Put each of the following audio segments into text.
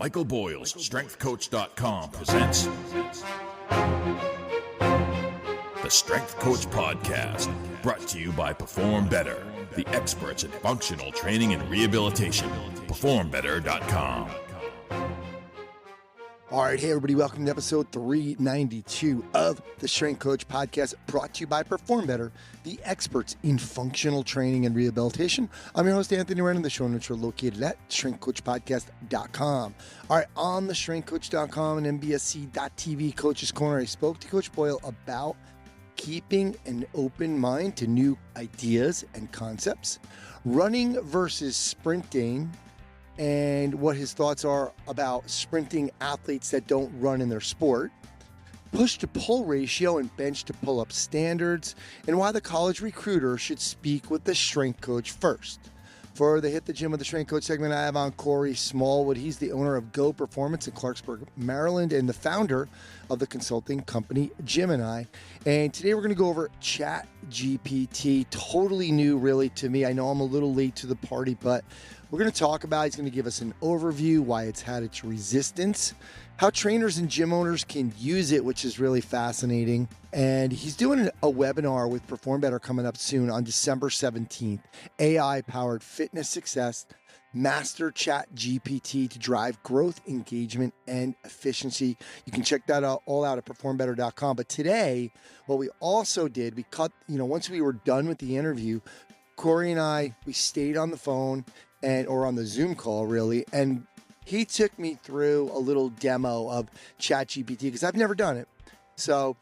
Michael Boyle's StrengthCoach.com presents the Strength Coach Podcast, brought to you by Perform Better, the experts in functional training and rehabilitation. PerformBetter.com. All right, hey everybody, welcome to episode 392 of the Strength Coach Podcast, brought to you by Perform Better, the experts in functional training and rehabilitation. I'm your host, Anthony Wren, and the show notes are located at strengthcoachpodcast.com. All right, on the strengthcoach.com and mbsc.tv Coach's Corner, I spoke to Coach Boyle about keeping an open mind to new ideas and concepts, running versus sprinting, and what his thoughts are about sprinting athletes that don't run in their sport, push to pull ratio and bench to pull up standards, and why the college recruiter should speak with the strength coach first. For the Hit the Gym with the Strength Coach segment, I have on Corey Smallwood. He's the owner of Go Performance in Clarksburg, Maryland, and the founder of the consulting company Gemini. And today we're going to go over ChatGPT, totally new really to me. I know I'm a little late to the party, but we're going to talk about, he's going to give us an overview, why it's had its resistance, how trainers and gym owners can use it, which is really fascinating. And he's doing a webinar with Perform Better coming up soon on December 17th, AI-powered fitness success, master ChatGPT to drive growth, engagement, and efficiency. You can check that out all out at performbetter.com. But today, what we also did, we cut, once we were done with the interview, Corey and I, we stayed on the phone or on the Zoom call really, and he took me through a little demo of ChatGPT because I've never done it. So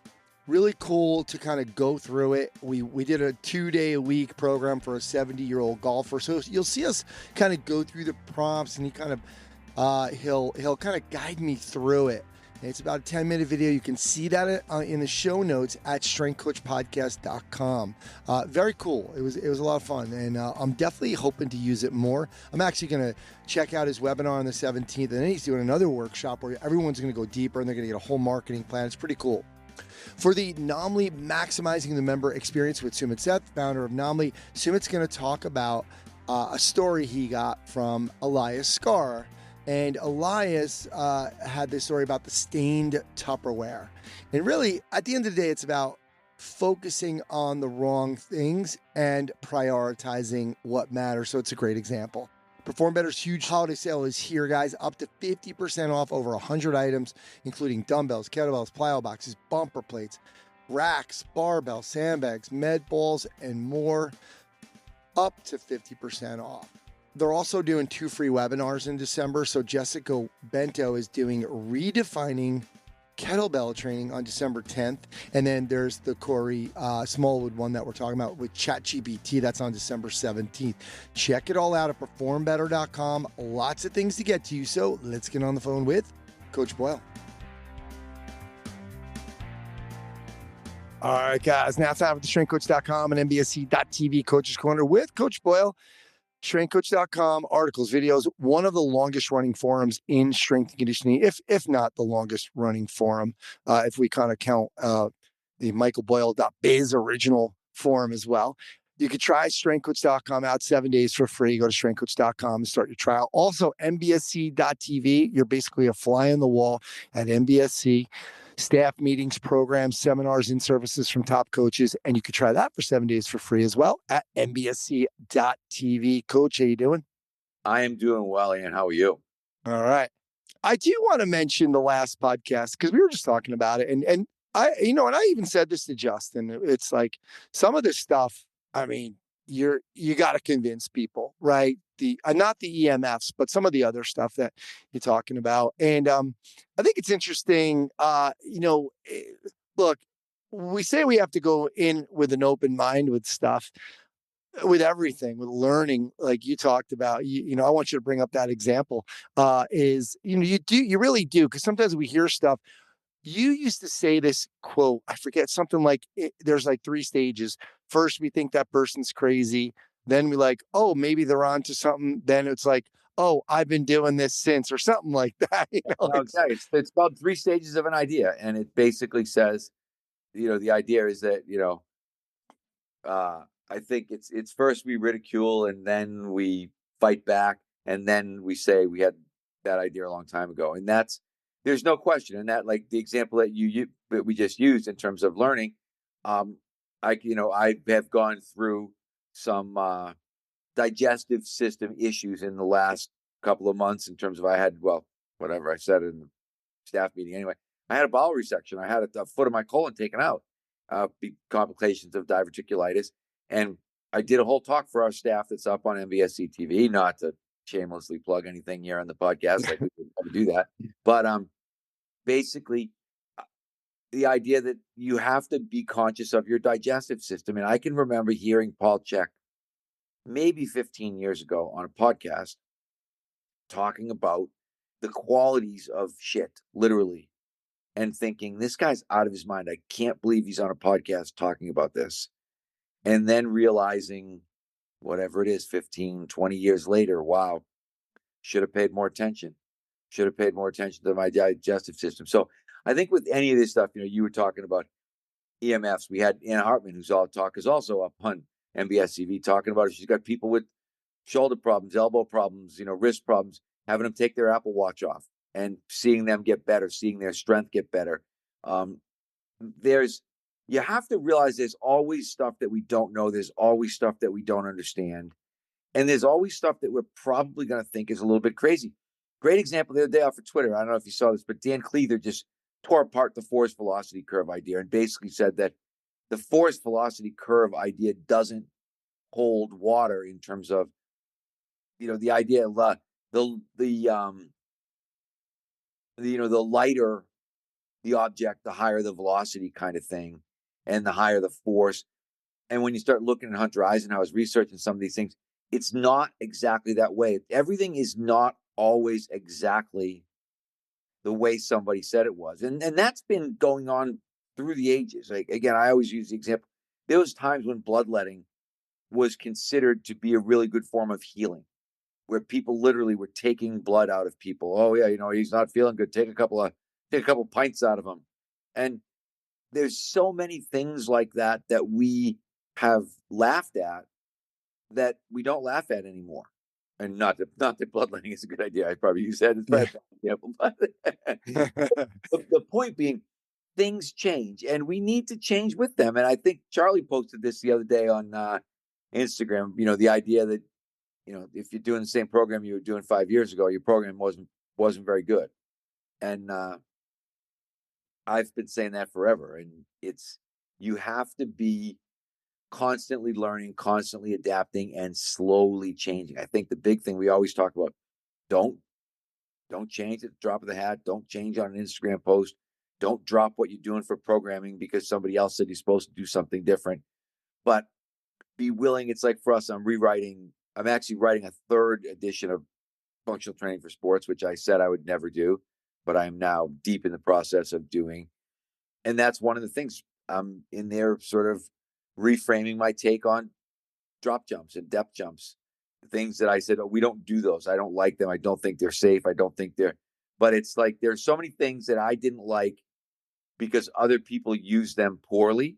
really cool to kind of go through it. We did a 2-day-a-week program for a 70-year-old golfer. So you'll see us kind of go through the prompts, and he kind of he'll kind of guide me through it. And it's about a 10-minute video. You can see that in the show notes at strengthcoachpodcast.com. Very cool. It was a lot of fun, and I'm definitely hoping to use it more. I'm actually going to check out his webinar on the 17th, and then he's doing another workshop where everyone's going to go deeper, and they're going to get a whole marketing plan. It's pretty cool. For the Naamly Maximizing the Member Experience with Sumit Seth, founder of Naamly, Sumit's going to talk about a story he got from Elias Scar. And Elias had this story about the stained Tupperware. And really, at the end of the day, it's about focusing on the wrong things and prioritizing what matters. So it's a great example. Perform Better's huge holiday sale is here, guys. Up to 50% off over 100 items, including dumbbells, kettlebells, plyo boxes, bumper plates, racks, barbells, sandbags, med balls, and more. Up to 50% off. They're also doing 2 free webinars in December. So Jessica Bento is doing redefining kettlebell training on December 10th. And then there's the Corey Smallwood one that we're talking about with ChatGPT. That's on December 17th. Check it all out at performbetter.com. Lots of things to get to. So let's get on the phone with Coach Boyle. All right, guys. Now it's time for the strengthcoach.com and mbsc.tv Coach's Corner with Coach Boyle. StrengthCoach.com, articles, videos, one of the longest running forums in strength and conditioning, if not the longest running forum, if we kind of count the michaelboyle.biz original forum as well. You could try StrengthCoach.com out 7 days for free. Go to StrengthCoach.com and start your trial. Also, MBSC.tv. You're basically a fly on the wall at MBSC. Staff meetings, programs, seminars, and services from top coaches. And you could try that for 7 days for free as well at mbsc.tv. Coach, how you doing? I am doing well, Ian. How are you? All right. I do want to mention the last podcast because we were just talking about it. And I even said this to Justin. It's like some of this stuff, I mean, you got to convince people, right? Not the EMFs, but some of the other stuff that you're talking about. And I think it's interesting. Look, we say we have to go in with an open mind with stuff, with everything, with learning, like you talked about. I want you to bring up that example. You really do, because sometimes we hear stuff. You used to say this quote, I forget, something like, there's like 3 stages. First, we think that person's crazy. Then we like, oh, maybe they're on to something. Then it's like, oh, I've been doing this since, or something like that. Okay. It's about 3 stages of an idea. And it basically says, the idea is that, I think it's first we ridicule, and then we fight back, and then we say we had that idea a long time ago. And there's no question. And that, like the example that that we just used in terms of learning, I have gone through some digestive system issues in the last couple of months in terms of whatever I said in the staff meeting anyway. I had a bowel resection. I had a foot of my colon taken out, complications of diverticulitis. And I did a whole talk for our staff that's up on MBSC TV, not to shamelessly plug anything here on the podcast. Like we would never do that. But basically, the idea that you have to be conscious of your digestive system. And I can remember hearing Paul Chek maybe 15 years ago on a podcast talking about the qualities of shit, literally, and thinking, this guy's out of his mind. I can't believe he's on a podcast talking about this. And then realizing, whatever it is, 15, 20 years later, wow, should have paid more attention. Should have paid more attention to my digestive system. So I think with any of this stuff, you were talking about EMFs. We had Anna Hartman, who's also up on MBSCV talking about it. She's got people with shoulder problems, elbow problems, wrist problems, having them take their Apple Watch off and seeing them get better, seeing their strength get better. You have to realize there's always stuff that we don't know. There's always stuff that we don't understand. And there's always stuff that we're probably going to think is a little bit crazy. Great example the other day off of Twitter. I don't know if you saw this, but Dan Cleather just tore apart the force velocity curve idea and basically said that the force velocity curve idea doesn't hold water in terms of, the idea of the lighter the object, the higher the velocity kind of thing, and the higher the force. And when you start looking at Hunter Eisenhower's research and some of these things, it's not exactly that way. Everything is not always exactly the way somebody said it was. And that's been going on through the ages. Like, again, I always use the example. There was times when bloodletting was considered to be a really good form of healing, where people literally were taking blood out of people. Oh yeah, he's not feeling good. Take a couple pints out of him. And there's so many things like that we have laughed at that we don't laugh at anymore. And not that bloodletting is a good idea. I probably use that as an example. But the point being, things change and we need to change with them. And I think Charlie posted this the other day on Instagram, the idea that, if you're doing the same program you were doing 5 years ago, your program wasn't very good. And I've been saying that forever. And you have to be constantly learning, constantly adapting, and slowly changing. I think the big thing we always talk about, don't change at the drop of the hat. Don't change on an Instagram post. Don't drop what you're doing for programming because somebody else said you're supposed to do something different. But be willing. It's like for us, I'm actually writing a third edition of Functional Training for Sports, which I said I would never do, but I'm now deep in the process of doing. And that's one of the things I'm in there sort of reframing my take on drop jumps and depth jumps. Things that I said, we don't do those. I don't like them. I don't think they're safe. I don't think but it's like there's so many things that I didn't like because other people use them poorly.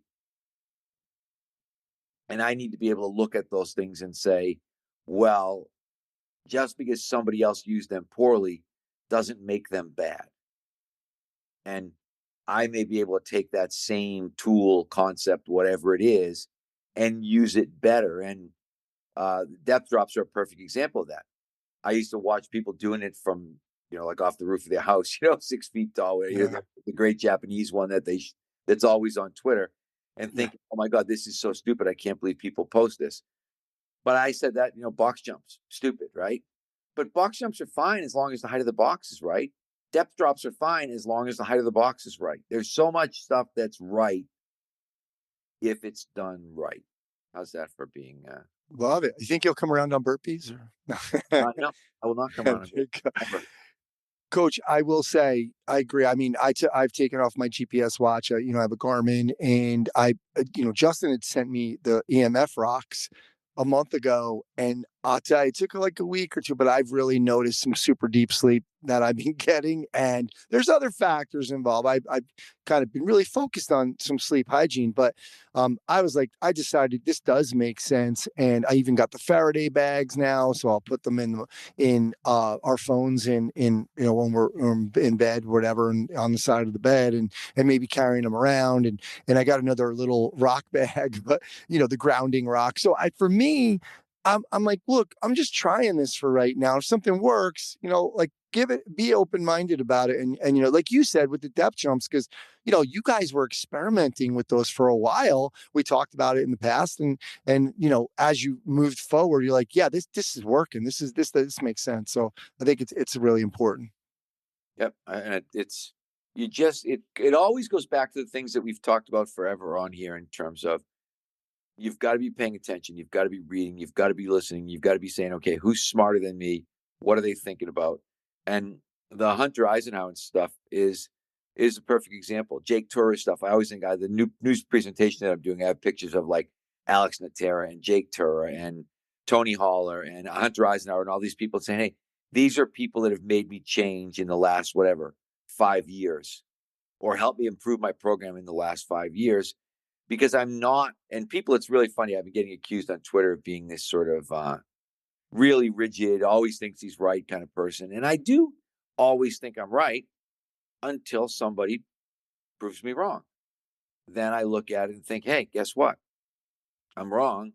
And I need to be able to look at those things and say, well, just because somebody else used them poorly doesn't make them bad. And I may be able to take that same tool, concept, whatever it is, and use it better. And depth drops are a perfect example of that. I used to watch people doing it from, like off the roof of their house, 6 feet tall. The great Japanese one that's always on Twitter, and thinking, oh my God, this is so stupid. I can't believe people post this. But I said that, box jumps, stupid, right? But box jumps are fine as long as the height of the box is right. Depth drops are fine as long as the height of the box is right. There's so much stuff that's right if it's done right. How's that for being? Love it. You think you'll come around on burpees? Or? No, I will not come on. Coach, I will say, I agree. I mean, I've taken off my GPS watch. I have a Garmin, and Justin had sent me the EMF rocks a month ago, and I'll tell you, it took like a week or two, but I've really noticed some super deep sleep that I've been getting. And there's other factors involved. I've kind of been really focused on some sleep hygiene, but I was like, I decided this does make sense. And I even got the Faraday bags now. So I'll put them in our phones when we're in bed, whatever, and on the side of the bed and maybe carrying them around. And I got another little rock bag, but the grounding rock. So for me, I'm like, look, I'm just trying this for right now. If something works, like be open-minded about it. And like you said, with the depth jumps, because, you guys were experimenting with those for a while. We talked about it in the past. And, as you moved forward, you're like, yeah, this is working. This makes sense. So I think it's really important. Yep. And it always goes back to the things that we've talked about forever on here in terms of you've got to be paying attention. You've got to be reading. You've got to be listening. You've got to be saying, okay, who's smarter than me? What are they thinking about? And the Hunter Eisenhower stuff is a perfect example. Jake Torres stuff. I always think the new news presentation that I'm doing, I have pictures of like Alex Natera and Jake Torres and Tony Holler and Hunter Eisenhower and all these people saying, hey, these are people that have made me change in the last, 5 years or helped me improve my program in the last 5 years because I'm not, and people, it's really funny. I've been getting accused on Twitter of being this sort of really rigid, always thinks he's right kind of person. And I do always think I'm right until somebody proves me wrong. Then I look at it and think, hey, guess what? I'm wrong,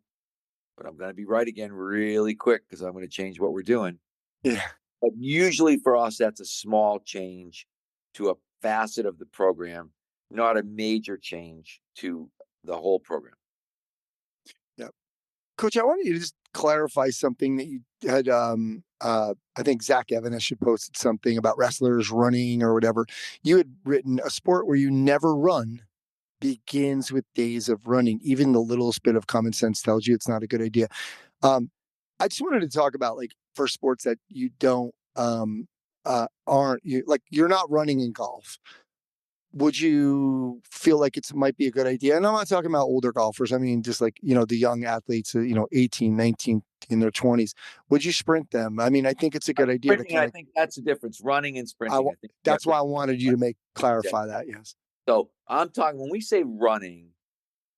but I'm going to be right again really quick because I'm going to change what we're doing. Yeah. But usually for us, that's a small change to a facet of the program, not a major change to the whole program. Yeah. Coach, I wanted you to just clarify something that you had. I think Zach Evans should posted something about wrestlers running or whatever. You had written a sport where you never run begins with days of running. Even the littlest bit of common sense tells you it's not a good idea. Um, I just wanted to talk about like for sports that you don't aren't you like you're not running in golf. Would you feel like it might be a good idea? And I'm not talking about older golfers. I mean, just like, the young athletes, 18, 19 in their 20s. Would you sprint them? I mean, I think it's a good idea to Sprinting, kind I of, think that's the difference. Running and sprinting. I think you have that's to. why I wanted you to clarify that. Yes. So I'm talking when we say running,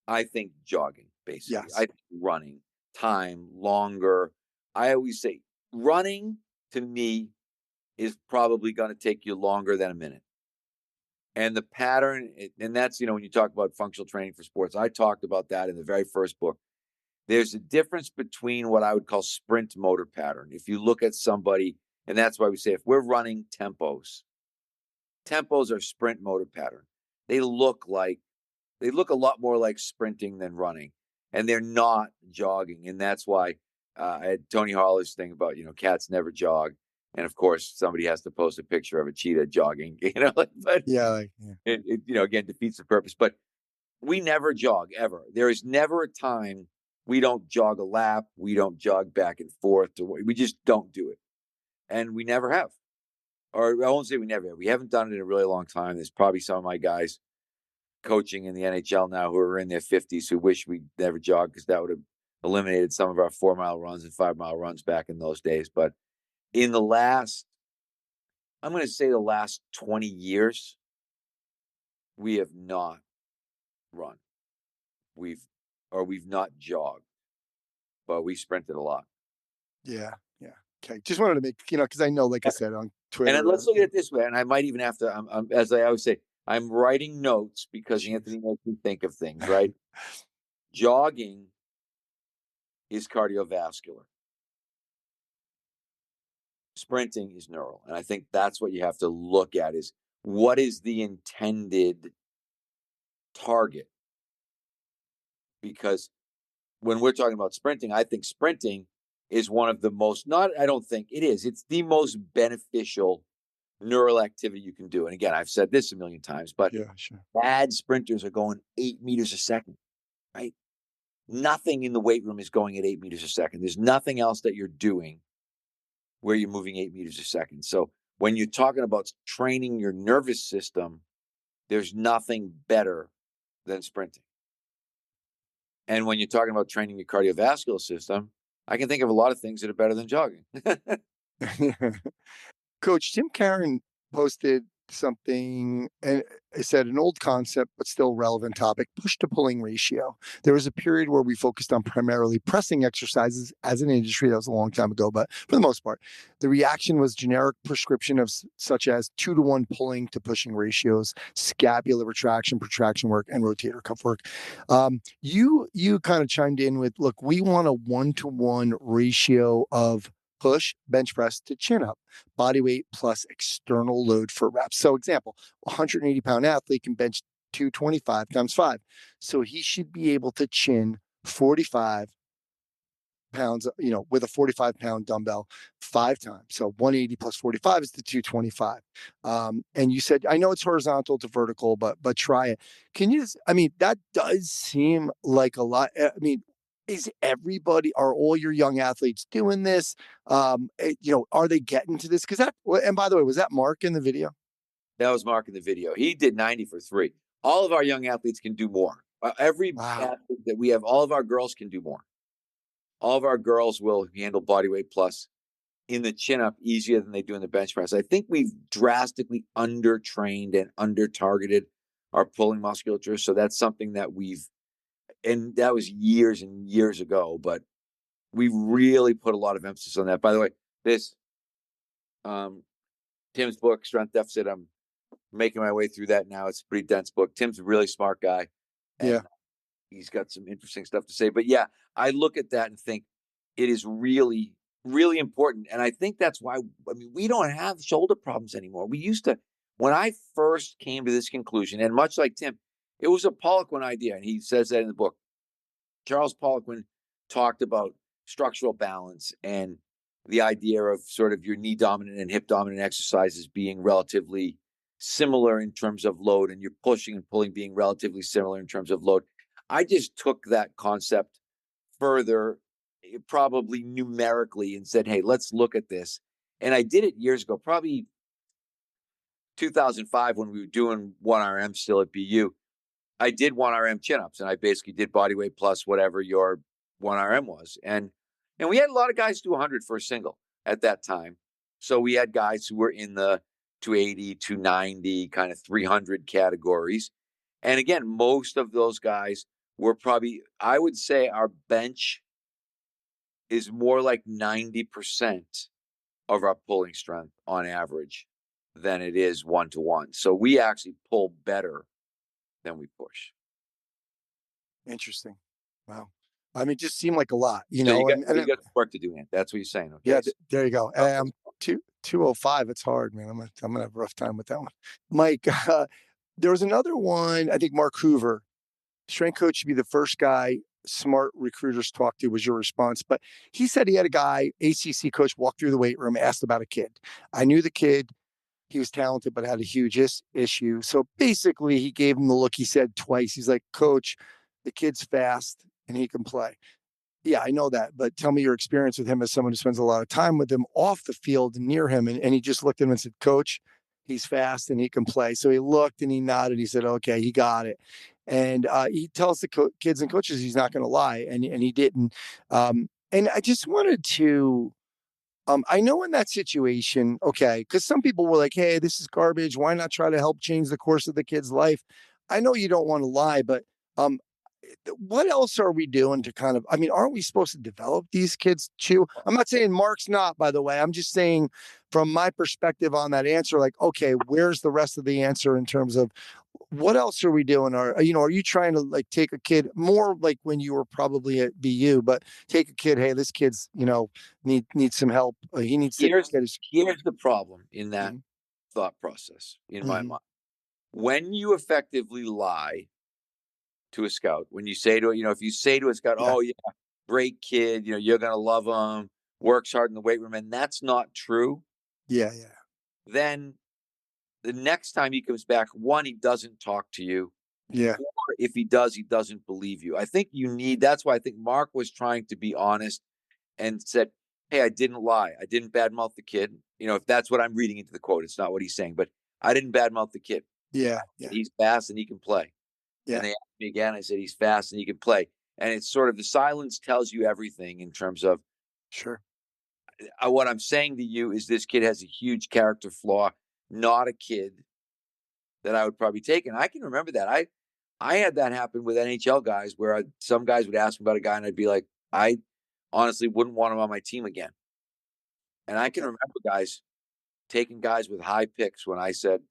I think jogging, basically. I Yes. think running, time, longer. I always say running to me is probably going to take you longer than a minute. And the pattern, and that's, when you talk about functional training for sports, I talked about that in the very first book. There's a difference between what I would call sprint motor pattern. If you look at somebody, and that's why we say if we're running tempos are sprint motor pattern. They look a lot more like sprinting than running, and they're not jogging. And that's why I had Tony Holler's thing about, cats never jog. And of course, somebody has to post a picture of a cheetah jogging, but Yeah. it again, defeats the purpose. But we never jog ever. There is never a time we don't jog a lap. We don't jog back and forth. We just don't do it. And we never have. Or I won't say we never have. We haven't done it in a really long time. There's probably some of my guys coaching in the NHL now who are in their 50s who wish we never jogged because that would have eliminated some of our 4-mile runs and 5-mile runs back in those days. But in I'm going to say the last 20 years, we have not run. We've not jogged, but we sprinted a lot. Yeah. Yeah. Okay. Just wanted to make, because I know, like I said, on Twitter. And let's look at it this way. And I might even have to, as I always say, I'm writing notes because Anthony makes me think of things, right? Jogging is cardiovascular. Sprinting is neural. And I think that's what you have to look at is what is the intended target? Because when we're talking about sprinting, I think sprinting is one of the most, I don't think it is, it's the most beneficial neural activity you can do. And again, I've said this a million times, but Yeah, sure. bad sprinters are going 8 meters a second, right? Nothing in the weight room is going at 8 meters a second. There's nothing else that you're doing where you're moving 8 meters a second. So when you're talking about training your nervous system, there's nothing better than sprinting. And when you're talking about training your cardiovascular system, I can think of a lot of things that are better than jogging. Coach Tim Karen posted something, and it said an old concept but still relevant topic: push to pulling ratio. There was a period where we focused on primarily pressing exercises as an industry. That was a long time ago, but for the most part the reaction was generic prescription of such as 2-to-1 pulling to pushing ratios, scapular retraction, protraction work, and rotator cuff work. You kind of chimed in with, look, we want a 1-to-1 ratio of push, bench press to chin up, body weight plus external load for reps. So example, 180-pound athlete can bench 225 times 5. So he should be able to chin 45 pounds, with a 45-pound dumbbell 5 times. So 180 plus 45 is the 225. And you said, I know it's horizontal to vertical, but try it. Can you just, that does seem like a lot. Is everybody, are all your young athletes doing this? Are they getting to this? And by the way, was that Mark in the video? That was Mark in the video. He did 90 for 3. All of our young athletes can do more. Every Wow. athlete that we have, all of our girls can do more. All of our girls will handle body weight plus in the chin up easier than they do in the bench press. I think we've drastically under-trained and under-targeted our pulling musculature. So that's something that and that was years and years ago, but we really put a lot of emphasis on that. By the way, this Tim's book, Strength Deficit, I'm making my way through that now. It's a pretty dense book. Tim's a really smart guy, and Yeah. he's got some interesting stuff to say. But yeah, I look at that and think it is really, really important. And I think that's why, we don't have shoulder problems anymore. We used to, when I first came to this conclusion, and much like Tim, it was a Poliquin idea. And he says that in the book. Charles Poliquin talked about structural balance and the idea of sort of your knee dominant and hip dominant exercises being relatively similar in terms of load, and your pushing and pulling being relatively similar in terms of load. I just took that concept further, probably numerically, and said, hey, let's look at this. And I did it years ago, probably 2005, when we were doing 1RM still at BU. I did 1RM chin-ups, and I basically did body weight plus whatever your 1RM was. And we had a lot of guys do 100 for a single at that time. So we had guys who were in the 280, 290, kind of 300 categories. And again, most of those guys were probably, I would say our bench is more like 90% of our pulling strength on average than it is 1-to-1. So we actually pull better than we push. Interesting. Wow. It just seemed like a lot, So you got and some work to do, man. That's what you're saying. Okay. yeah, there you go. 205. It's hard, man. I'm gonna have a rough time with that one. Mike, there was another one. I think Mark Hoover, strength coach, should be the first guy smart recruiters talk to, was your response. But he said he had a guy, ACC coach, walk through the weight room, asked about a kid. I knew the kid. He was talented, but had a huge issue. So basically, he gave him the look. He said twice, he's like, Coach, the kid's fast and he can play. Yeah, I know that, but tell me your experience with him as someone who spends a lot of time with him off the field and near him. And he just looked at him and said, Coach, he's fast and he can play. So he looked and he nodded. He said, okay, he got it. And he tells the kids and coaches he's not going to lie. And he didn't. And I just wanted to, I know in that situation, okay, because some people were like, hey, this is garbage. Why not try to help change the course of the kid's life? I know you don't want to lie, but um, what else are we doing to kind of, aren't we supposed to develop these kids too? I'm not saying Mark's not, by the way. I'm just saying from my perspective on that answer, like, okay, where's the rest of the answer in terms of what else are we doing? Are you trying to like take a kid more like when you were probably at BU, but take a kid, hey, this kid's, needs some help. He needs to Here's get his. here's the problem in that Mhm. thought process in my Mhm. mind. When you effectively lie to a scout, when you say to if you say to a scout, Yeah. oh yeah, great kid, you're gonna love him, works hard in the weight room, and that's not true, Yeah. Yeah. then the next time he comes back, one, he doesn't talk to you. Yeah. Or if he does, he doesn't believe you. I think that's why I think Mark was trying to be honest and said, hey, I didn't lie. I didn't badmouth the kid. If that's what I'm reading into the quote, it's not what he's saying, but I didn't badmouth the kid. Yeah. Yeah. He's fast and he can play. And Yeah. they asked me again. I said, he's fast and he can play. And it's sort of the silence tells you everything in terms of Sure. What I'm saying to you is this kid has a huge character flaw, not a kid that I would probably take. And I can remember that. I had that happen with NHL guys where some guys would ask me about a guy and I'd be like, I honestly wouldn't want him on my team again. And I can Okay. remember guys taking guys with high picks when I said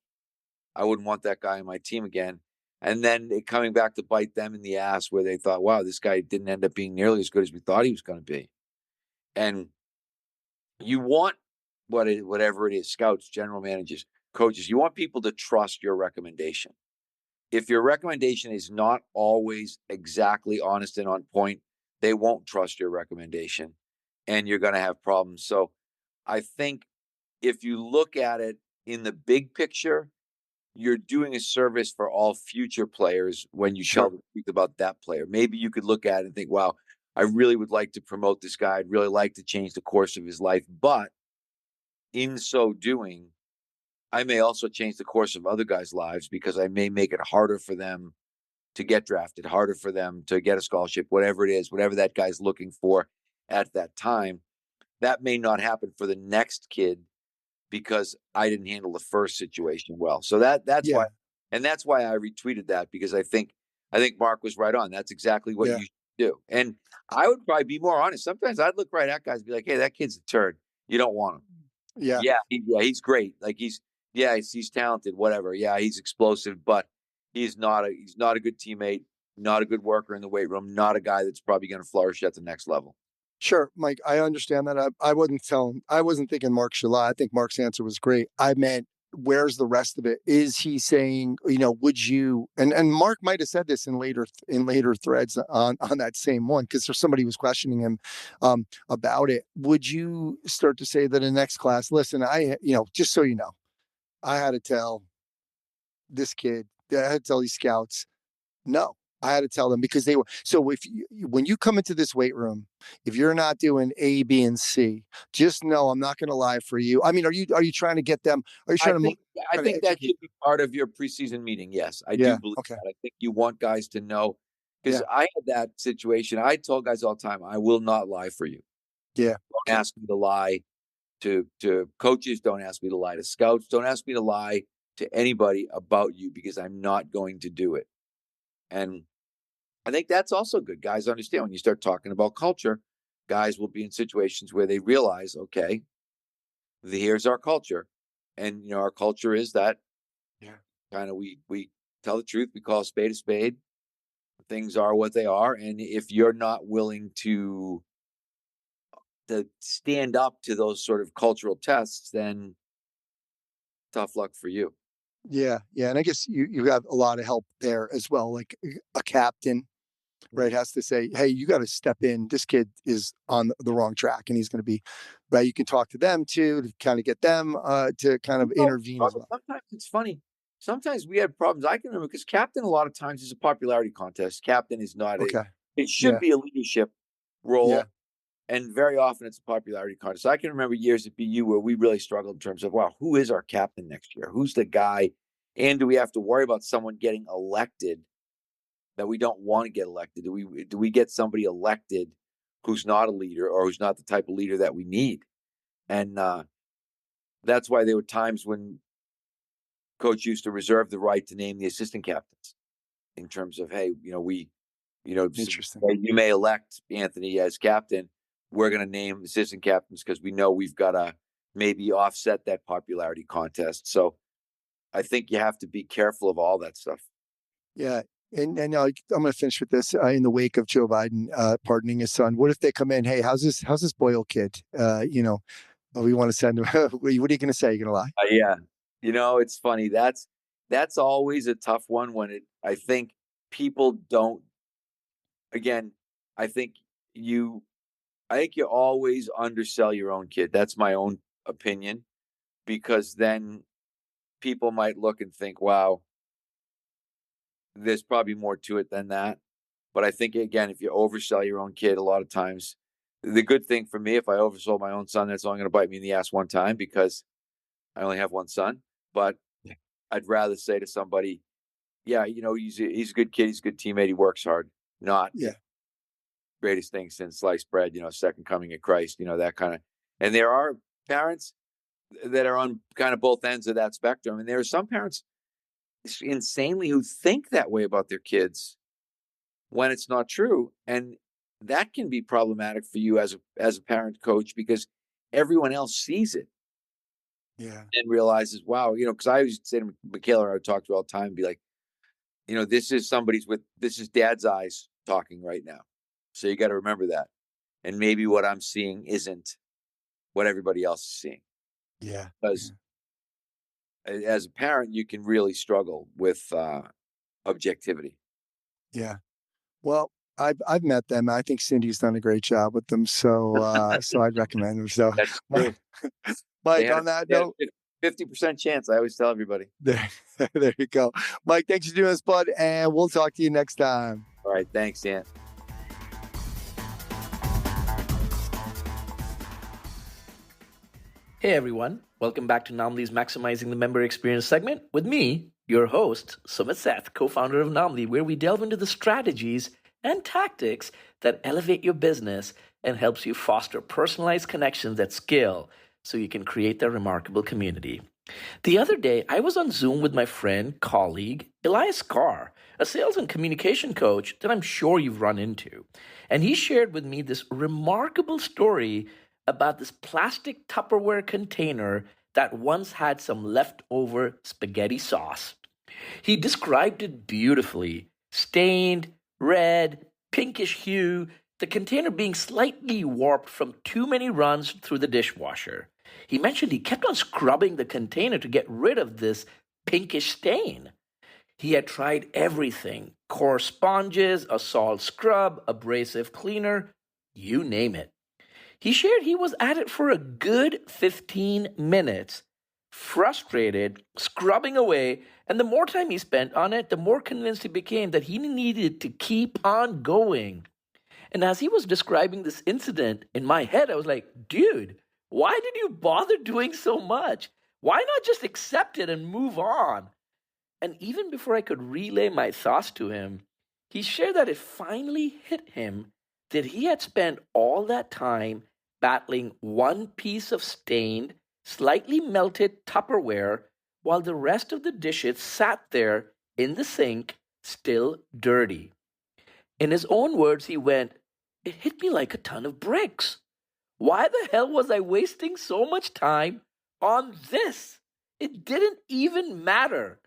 I wouldn't want that guy on my team again. And then it coming back to bite them in the ass where they thought, wow, this guy didn't end up being nearly as good as we thought he was going to be. And you want whatever it is, scouts, general managers, coaches, you want people to trust your recommendation. If your recommendation is not always exactly honest and on point, they won't trust your recommendation and you're going to have problems. So I think if you look at it in the big picture, you're doing a service for all future players when you tell Sure. the truth about that player. Maybe you could look at it and think, wow, I really would like to promote this guy. I'd really like to change the course of his life. But in so doing, I may also change the course of other guys' lives because I may make it harder for them to get drafted, harder for them to get a scholarship, whatever it is, whatever that guy's looking for at that time. That may not happen for the next kid because I didn't handle the first situation well. So that's why, Yeah. and that's why I retweeted that because I think Mark was right on. That's exactly what Yeah. you should do. And I would probably be more honest. Sometimes I'd look right at guys and be like, "Hey, that kid's a turd. You don't want him." Yeah. Yeah, he's great. Like he's talented. Whatever. Yeah, he's explosive, but he's not a good teammate. Not a good worker in the weight room. Not a guy that's probably going to flourish at the next level. Sure, Mike, I understand that. I wasn't thinking Mark Shalai. I think Mark's answer was great. I meant, where's the rest of it? Is he saying, would you, and Mark might have said this in later threads on that same one, because there's somebody was questioning him about it. Would you start to say that in next class, listen, just so you know, I had to tell this kid, I had to tell these scouts, no, I had to tell them, because they were. So when you come into this weight room, if you're not doing A, B, and C, just know I'm not going to lie for you. I mean, are you trying to get them? Are you I trying to think I trying to think that educate? should be part of your preseason meeting. Yes, I do Yeah. believe Okay. that. I think you want guys to know because Yeah. I had that situation. I told guys all the time, I will not lie for you. Yeah. Don't ask me to lie to coaches. Don't ask me to lie to scouts. Don't ask me to lie to anybody about you because I'm not going to do it. And I think that's also good. Guys understand when you start talking about culture, guys will be in situations where they realize, okay, here's our culture. And our culture is that Yeah. kind of we tell the truth, we call a spade a spade. Things are what they are. And if you're not willing to stand up to those sort of cultural tests, then tough luck for you. Yeah. Yeah. And I guess you have a lot of help there as well. Like a captain, right, has to say, hey, you got to step in. This kid is on the wrong track and he's going to be, right. You can talk to them too, to kind of get them to kind of intervene as well. Sometimes it's funny. Sometimes we had problems. I can remember because captain a lot of times is a popularity contest. Captain is not a. Okay. It should Yeah. be a leadership Yeah. role, and very often it's a popularity contest. I can remember years at BU where we really struggled in terms of, wow, who is our captain next year? Who's the guy? And do we have to worry about someone getting elected that we don't want to get elected? Do we get somebody elected who's not a leader or who's not the type of leader that we need? And that's why there were times when coach used to reserve the right to name the assistant captains in terms of, hey, Interesting. you may elect Anthony as captain. We're going to name assistant captains because we know we've got to maybe offset that popularity contest. So I think you have to be careful of all that stuff. Yeah. And I'm going to finish with this in the wake of Joe Biden pardoning his son. What if they come in? Hey, how's this Boyle kid? We want to send him. What are you going to say? You going to lie? Yeah, it's funny. That's always a tough one when I think people don't. Again, I think you. I think you always undersell your own kid. That's my own opinion because then people might look and think, wow, there's probably more to it than that. But I think, again, if you oversell your own kid, a lot of times, the good thing for me, if I oversold my own son, that's only going to bite me in the ass one time because I only have one son. But I'd rather say to somebody, yeah, he's a good kid, he's a good teammate, he works hard. Not, Yeah. greatest thing since sliced bread, second coming of Christ, that kind of. And there are parents that are on kind of both ends of that spectrum. And there are some parents insanely who think that way about their kids when it's not true. And that can be problematic for you as a parent coach, because everyone else sees it. Yeah. And realizes, wow, because I used to say to Michaela, I would talk to her all the time and be like, this is dad's eyes talking right now. So you got to remember that. And maybe what I'm seeing isn't what everybody else is seeing. Yeah. Because as a parent, you can really struggle with objectivity. Yeah. Well, I've met them. I think Cindy's done a great job with them. So I'd recommend them. So That's true. Mike, on that note, 50% chance. I always tell everybody. there you go. Mike, thanks for doing this, bud. And we'll talk to you next time. All right. Thanks, Dan. Hey everyone, welcome back to Naamly's Maximizing the Member Experience segment with me, your host, Sumit Seth, co-founder of Naamly, where we delve into the strategies and tactics that elevate your business and helps you foster personalized connections at scale so you can create that remarkable community. The other day, I was on Zoom with my friend, colleague, Elias Carr, a sales and communication coach that I'm sure you've run into. And he shared with me this remarkable story about this plastic Tupperware container that once had some leftover spaghetti sauce. He described it beautifully, stained, red, pinkish hue, the container being slightly warped from too many runs through the dishwasher. He mentioned he kept on scrubbing the container to get rid of this pinkish stain. He had tried everything: coarse sponges, a salt scrub, abrasive cleaner, you name it. He shared he was at it for a good 15 minutes, frustrated, scrubbing away, and the more time he spent on it, the more convinced he became that he needed to keep on going. And as he was describing this incident, in my head, I was like, dude, why did you bother doing so much? Why not just accept it and move on? And even before I could relay my thoughts to him, he shared that it finally hit him that he had spent all that time battling one piece of stained, slightly melted Tupperware while the rest of the dishes sat there in the sink, still dirty. In his own words, he went, "It hit me like a ton of bricks. Why the hell was I wasting so much time on this? It didn't even matter."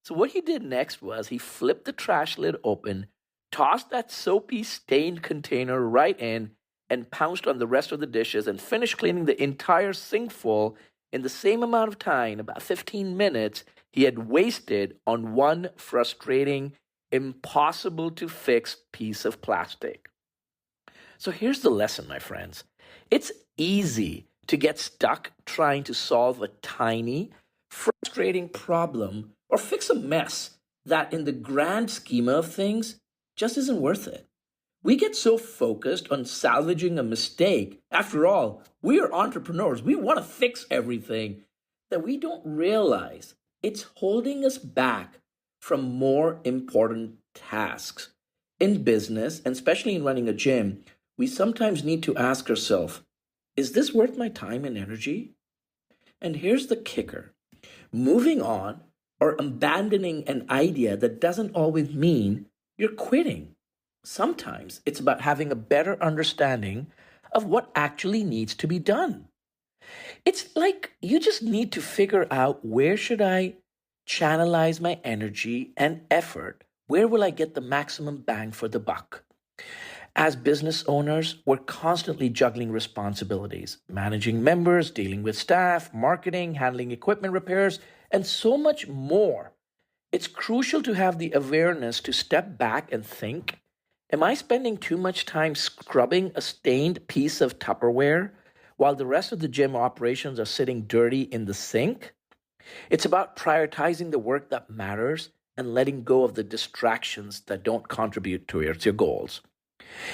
So what he did next was he flipped the trash lid open, tossed that soapy stained container right in, and pounced on the rest of the dishes and finished cleaning the entire sink full in the same amount of time, about 15 minutes, he had wasted on one frustrating, impossible to fix piece of plastic. So here's the lesson, my friends. It's easy to get stuck trying to solve a tiny, frustrating problem or fix a mess that in the grand scheme of things just isn't worth it. We get so focused on salvaging a mistake. After all, we are entrepreneurs. We want to fix everything, that we don't realize it's holding us back from more important tasks. In business, and especially in running a gym, we sometimes need to ask ourselves, is this worth my time and energy? And here's the kicker. Moving on or abandoning an idea that doesn't always mean you're quitting. Sometimes it's about having a better understanding of what actually needs to be done. It's like you just need to figure out, where should I channelize my energy and effort? Where will I get the maximum bang for the buck? As business owners, we're constantly juggling responsibilities, managing members, dealing with staff, marketing, handling equipment repairs, and so much more. It's crucial to have the awareness to step back and think, am I spending too much time scrubbing a stained piece of Tupperware while the rest of the gym operations are sitting dirty in the sink? It's about prioritizing the work that matters and letting go of the distractions that don't contribute towards your goals.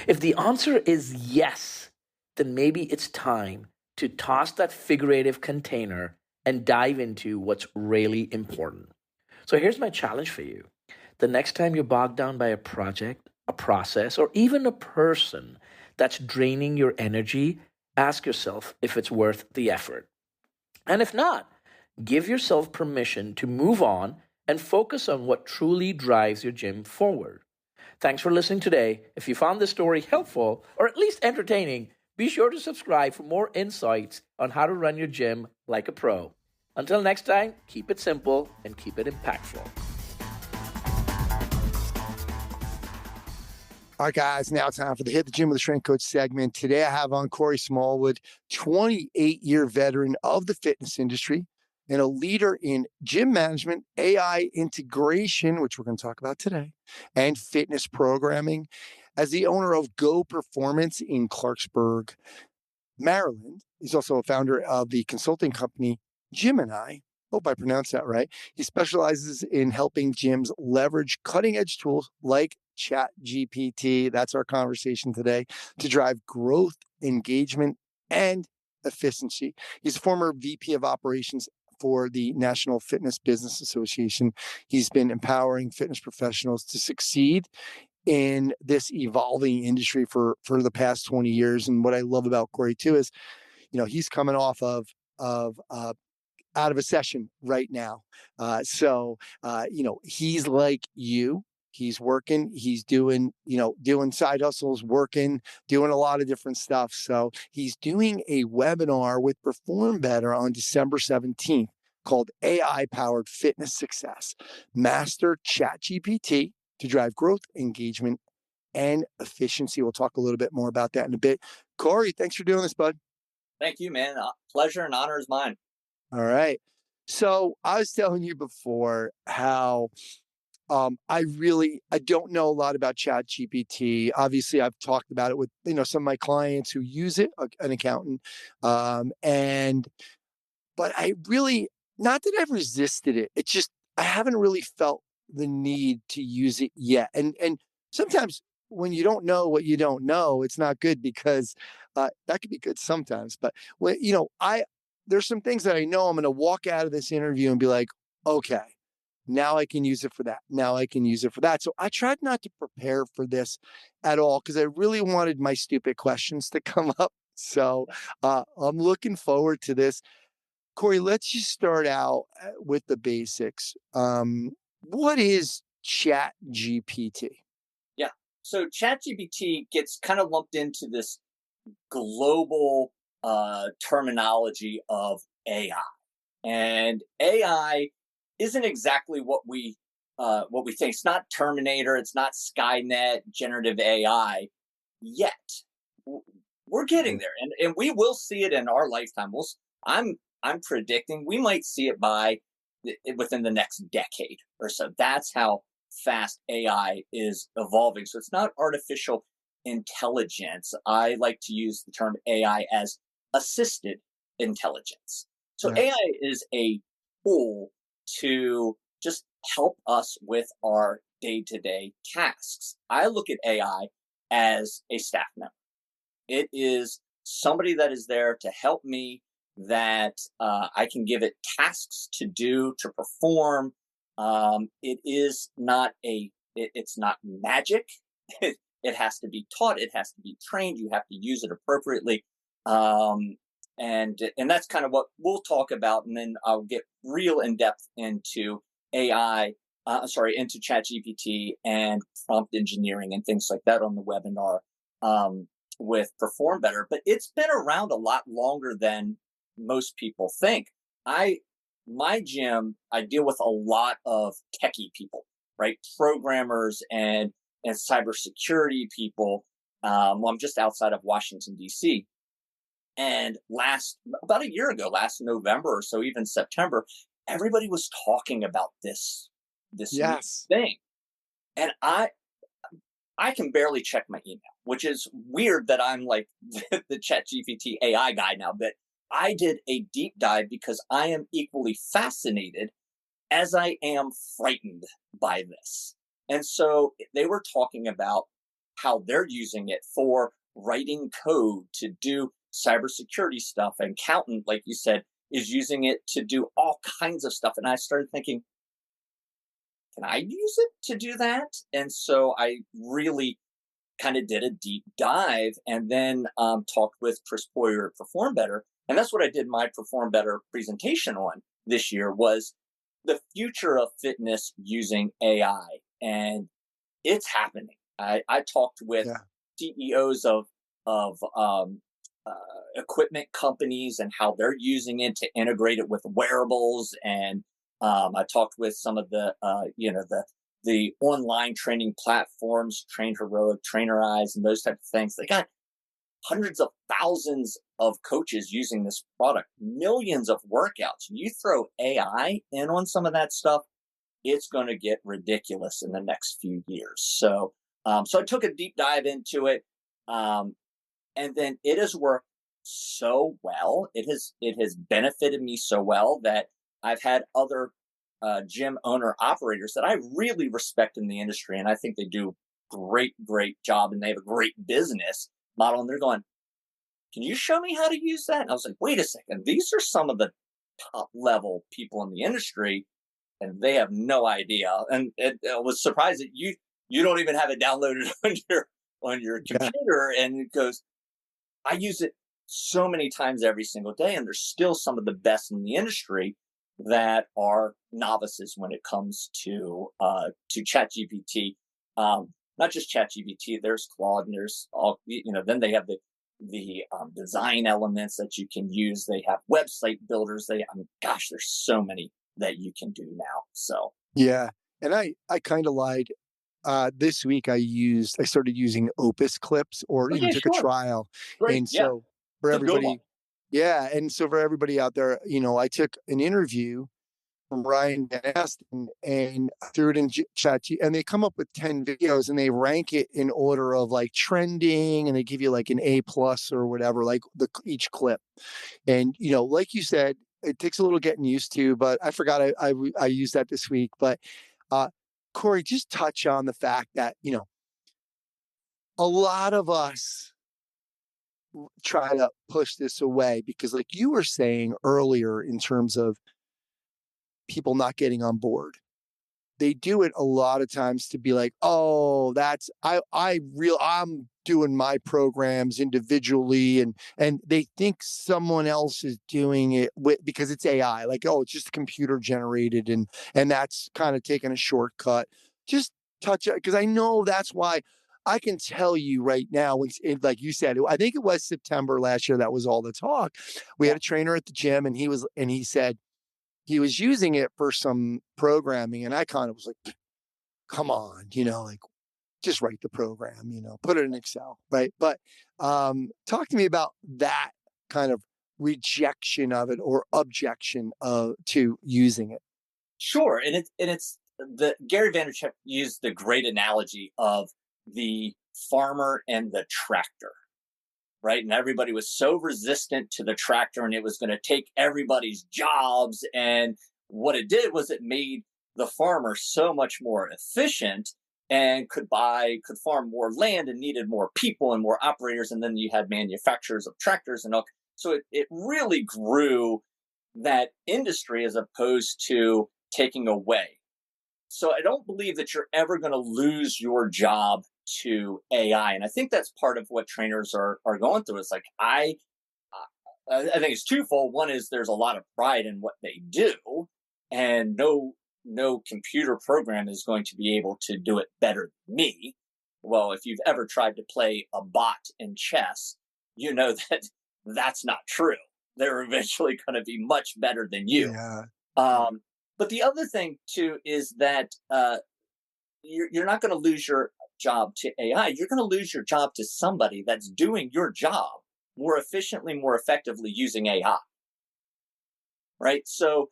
If the answer is yes, then maybe it's time to toss that figurative container and dive into what's really important. So here's my challenge for you. The next time you're bogged down by a project, a process, or even a person that's draining your energy, ask yourself if it's worth the effort. And if not, give yourself permission to move on and focus on what truly drives your gym forward. Thanks for listening today. If you found this story helpful or at least entertaining, be sure to subscribe for more insights on how to run your gym like a pro. Until next time, keep it simple and keep it impactful. All right, guys, now time for the Hit the Gym with the Strength Coach segment. Today I have on Corey Smallwood, 28-year veteran of the fitness industry and a leader in gym management, AI integration, which we're going to talk about today, and fitness programming. As the owner of Go Performance in Clarksburg, Maryland, he's also a founder of the consulting company Gemini. Hope I pronounced that right. He specializes in helping gyms leverage cutting-edge tools like ChatGPT, that's our conversation today, to drive growth, engagement, and efficiency. He's a former VP of operations for the National Fitness Business Association. He's been empowering fitness professionals to succeed in this evolving industry for the past 20 years. And what I love about Corey too is, he's coming off of out of a session right now. He's like you. He's working, he's doing side hustles, working, doing a lot of different stuff. So he's doing a webinar with Perform Better on December 17th called AI Powered Fitness Success. Master ChatGPT to drive growth, engagement, and efficiency. We'll talk a little bit more about that in a bit. Corey, thanks for doing this, bud. Thank you, man. Pleasure and honor is mine. All right. So I was telling you before how I don't know a lot about ChatGPT. Obviously, I've talked about it with some of my clients who use it, an accountant, but I really, not that I've resisted it. It's just I haven't really felt the need to use it yet. And sometimes when you don't know what you don't know, it's not good because that could be good sometimes. But when there's some things that I know I'm going to walk out of this interview and be like, okay, now I can use it for that. Now I can use it for that. So I tried not to prepare for this at all because I really wanted my stupid questions to come up. So I'm looking forward to this. Corey, let's just start out with the basics. What is ChatGPT? Yeah. So ChatGPT gets kind of lumped into this global terminology of AI. And AI isn't exactly what we think. It's not Terminator. It's not Skynet, generative AI yet. We're getting there, and we will see it in our lifetime. I'm predicting we might see it within the next decade or so. That's how fast AI is evolving. So it's not artificial intelligence. I like to use the term AI as assisted intelligence. So Yeah. AI is a tool to just help us with our day-to-day tasks. I look at AI as a staff member. It is somebody that is there to help me, that I can give it tasks to do, to perform. It is not it's not magic. It has to be taught. It has to be trained. You have to use it appropriately. And that's kind of what we'll talk about. And then I'll get real in depth into into ChatGPT and prompt engineering and things like that on the webinar with Perform Better. But it's been around a lot longer than most people think. My gym, I deal with a lot of techie people, right? Programmers and cybersecurity people. I'm just outside of Washington, D.C. And about a year ago, last November or so, even September, everybody was talking about this Yes. new thing. And I can barely check my email, which is weird that I'm like the ChatGPT AI guy now. But I did a deep dive because I am equally fascinated as I am frightened by this. And so they were talking about how they're using it for writing code to do cybersecurity stuff. An accountant, like you said, is using it to do all kinds of stuff. And I started thinking, can I use it to do that? And so I really kind of did a deep dive and then talked with Chris Boyer at Perform Better. And that's what I did my Perform Better presentation on this year was the future of fitness using AI. And it's happening. I talked with Yeah. CEOs of equipment companies and how they're using it to integrate it with wearables. And I talked with some of the the online training platforms, Train Heroic, Trainerize, and those type of things. They got hundreds of thousands of coaches using this product, millions of workouts. You throw AI in on some of that stuff, it's going to get ridiculous in the next few years. So I took a deep dive into it, and then it has worked so well. It has benefited me so well that I've had other gym owner operators that I really respect in the industry, and I think they do great job, and they have a great business model. And they're going, "Can you show me how to use that?" And I was like, "Wait a second, these are some of the top level people in the industry, and they have no idea." And I was surprised that you don't even have it downloaded on your Yeah. computer. And it goes, I use it so many times every single day, and there's still some of the best in the industry that are novices when it comes to ChatGPT. Not just ChatGPT. There's Claude, and there's all Then they have the design elements that you can use. They have website builders. Gosh, there's so many that you can do now. So Yeah. And I kind of lied. This week I started using Opus clips or oh, yeah, took a sure, trial. great, And yeah, so for it's a good one. everybody, yeah. And so for everybody out there, I took an interview from Ryan Van Asten and I threw it in and they come up with 10 videos and they rank it in order of like trending and they give you like an A plus or whatever, like each clip. And, like you said, it takes a little getting used to, but I forgot I used that this week. But uh, Corey, just touch on the fact that, a lot of us try to push this away because, like you were saying earlier, in terms of people not getting on board, they do it a lot of times to be like, oh, I'm doing my programs individually and they think someone else is doing it because it's AI, like, oh, it's just computer generated and that's kind of taking a shortcut. Just touch it because I know that's why I can tell you right now, like you said, I think it was September last year, that was all the talk. We Yeah, had a trainer at the gym and he said, he was using it for some programming, and I kind of was like, "Come on, like just write the program, put it in Excel, right?" But talk to me about that kind of rejection of it or objection to using it. sure. And it's the Gary Vaynerchuk used the great analogy of the farmer and the tractor, right? And everybody was so resistant to the tractor, and it was going to take everybody's jobs. And what it did was it made the farmer so much more efficient and could farm more land and needed more people and more operators. And then you had manufacturers of tractors and all. So it really grew that industry as opposed to taking away. So I don't believe that you're ever going to lose your job to AI. And I think that's part of what trainers are going through. It's like I think it's twofold. One is there's a lot of pride in what they do, and no computer program is going to be able to do it better than me. Well, if you've ever tried to play a bot in chess, you know that that's not true. They're eventually going to be much better than you. Yeah. Um, but the other thing too is that you're not going to lose your job to AI. You're going to lose your job to somebody that's doing your job more efficiently, more effectively using AI. Right. So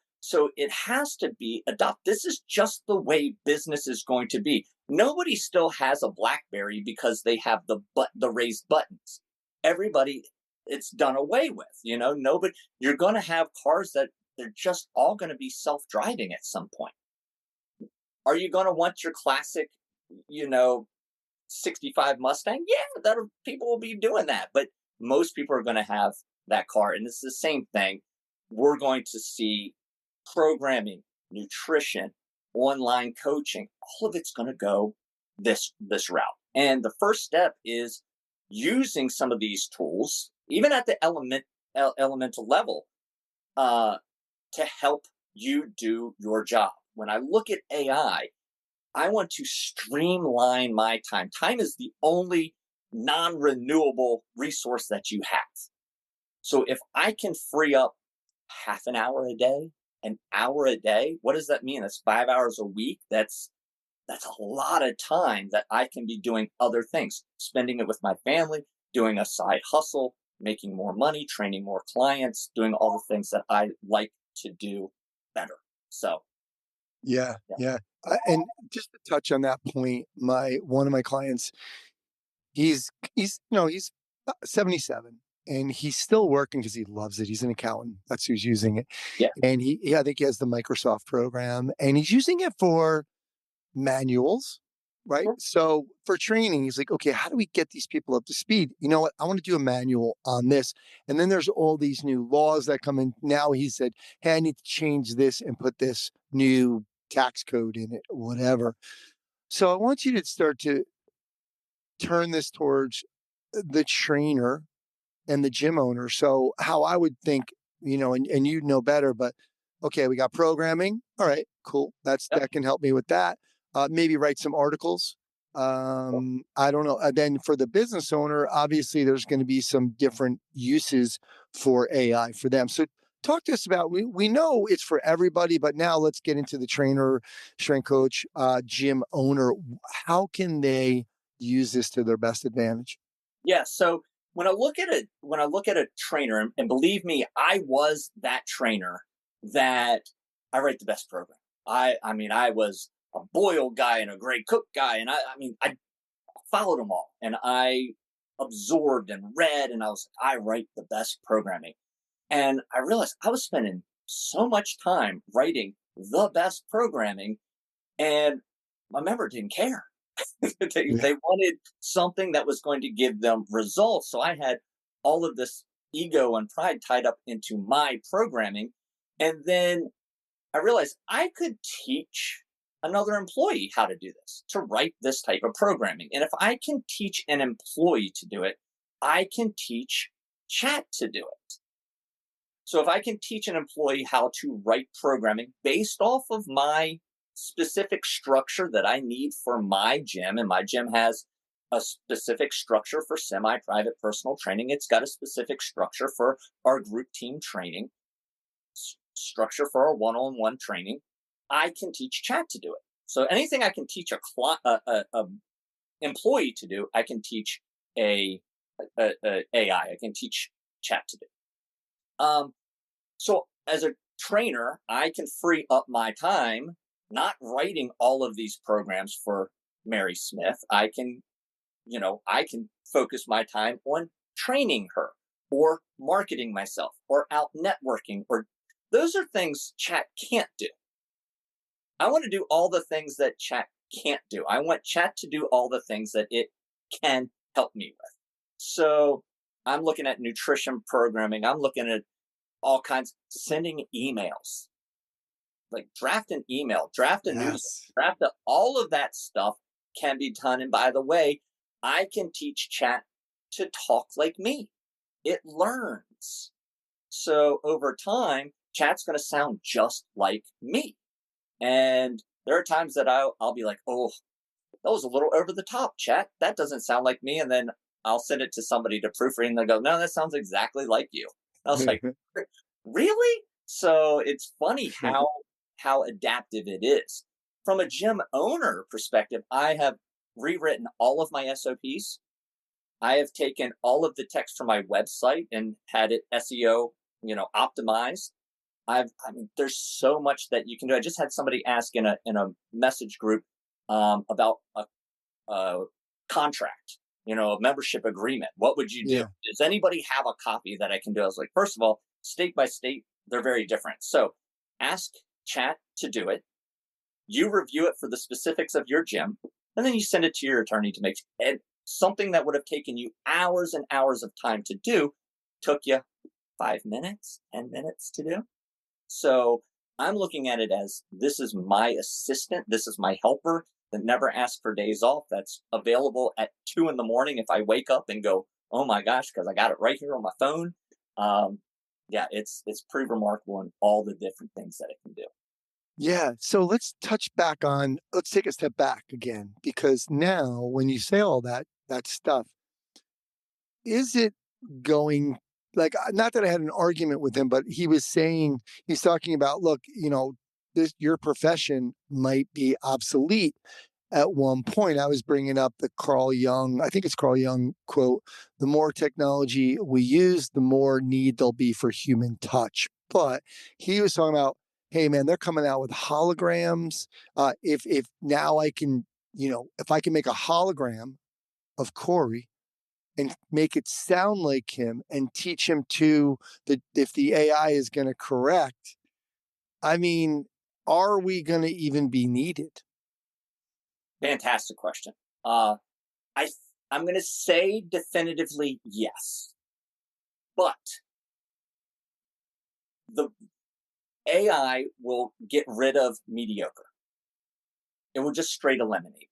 it has to be adopt. This is just the way business is going to be. Nobody still has a BlackBerry because they have the raised buttons. Everybody, it's done away with. Nobody. You're going to have cars that they're just all going to be self-driving at some point. Are you going to want your classic, you know, 65 Mustang? Yeah, that people will be doing that. But most people are going to have that car. And it's the same thing. We're going to see programming, nutrition, online coaching, all of it's going to go this route. And the first step is using some of these tools, even at the elemental level, to help you do your job. When I look at AI, I want to streamline my time. Time is the only non-renewable resource that you have. So if I can free up half an hour a day, an hour a day, what does that mean? That's 5 hours a week. That's a lot of time that I can be doing other things, spending it with my family, doing a side hustle, making more money, training more clients, doing all the things that I like to do better. So, Yeah. And just to touch on that point, one of my clients, he's 77 and he's still working because he loves it. He's an accountant. That's who's using it. yeah, And I think he has the Microsoft program and he's using it for manuals, right? sure. So for training, he's like, okay, how do we get these people up to speed? You know what? I want to do a manual on this. And then there's all these new laws that come in. Now he said, hey, I need to change this and put this new tax code in it, whatever. So I want you to start to turn this towards the trainer and the gym owner. So how I would think, and you know better, but okay, we got programming. All right, cool. Yep. That can help me with that. Maybe write some articles. I don't know. Then for the business owner, obviously there's going to be some different uses for AI for them. So talk to us about, we know it's for everybody, but now let's get into the trainer, strength coach, gym owner. How can they use this to their best advantage? Yeah. So when I look at a trainer, and believe me, I was that trainer that I write the best program. I mean, I was a Boyle guy and a Great Cook guy, and I followed them all, and I absorbed and read, and I write the best programming, and I realized I was spending so much time writing the best programming, and my member didn't care. Yeah. They wanted something that was going to give them results. So I had all of this ego and pride tied up into my programming. And then I realized I could teach another employee how to do this, to write this type of programming. And if I can teach an employee to do it, I can teach chat to do it. So if I can teach an employee how to write programming based off of my specific structure that I need for my gym, and my gym has a specific structure for semi-private personal training. It's got a specific structure for our group team training, structure for our one-on-one training. I can teach chat to do it. So anything I can teach a employee to do, I can teach a AI. I can teach chat to do. So as a trainer, I can free up my time not writing all of these programs for Mary Smith. I can focus my time on training her or marketing myself or out networking, or those are things chat can't do. I want to do all the things that chat can't do. I want chat to do all the things that it can help me with. So I'm looking at nutrition programming. I'm looking at all kinds, sending emails, like draft an email, draft a news, all of that stuff can be done. And by the way, I can teach chat to talk like me. It learns. So over time, chat's going to sound just like me. And there are times that I'll be like, oh, that was a little over the top, chat. That doesn't sound like me. And then I'll send it to somebody to proofread and they'll go, no, that sounds exactly like you. I was like, really? So it's funny how adaptive it is. From a gym owner perspective, I have rewritten all of my SOPs. I have taken all of the text from my website and had it SEO, optimized. There's so much that you can do. I just had somebody ask in a message group about a contract, a membership agreement. What would you do? Yeah. Does anybody have a copy that I can do? I was like, first of all, state by state, they're very different. So ask chat to do it. You review it for the specifics of your gym, and then you send it to your attorney to make it. Something that would have taken you hours and hours of time to do took you 5 minutes, 10 minutes to do. So I'm looking at it as this is my assistant, this is my helper that never asks for days off, that's available at 2 in the morning if I wake up and go, oh my gosh, because I got it right here on my phone. Um, yeah, it's pretty remarkable in all the different things that it can do. Yeah. So let's take a step back again, because now when you say all that stuff, is it going like, not that I had an argument with him, but he's talking about, look, your profession might be obsolete at one point. I was bringing up the Carl Jung, I think it's Carl Jung quote, the more technology we use, the more need there'll be for human touch. But he was talking about, hey man, they're coming out with holograms. If now I can, if I can make a hologram of Corey and make it sound like him and teach him if the AI is going to correct, I mean, are we going to even be needed? Fantastic question. I I'm going to say definitively yes, but the AI will get rid of mediocre. It will just straight eliminate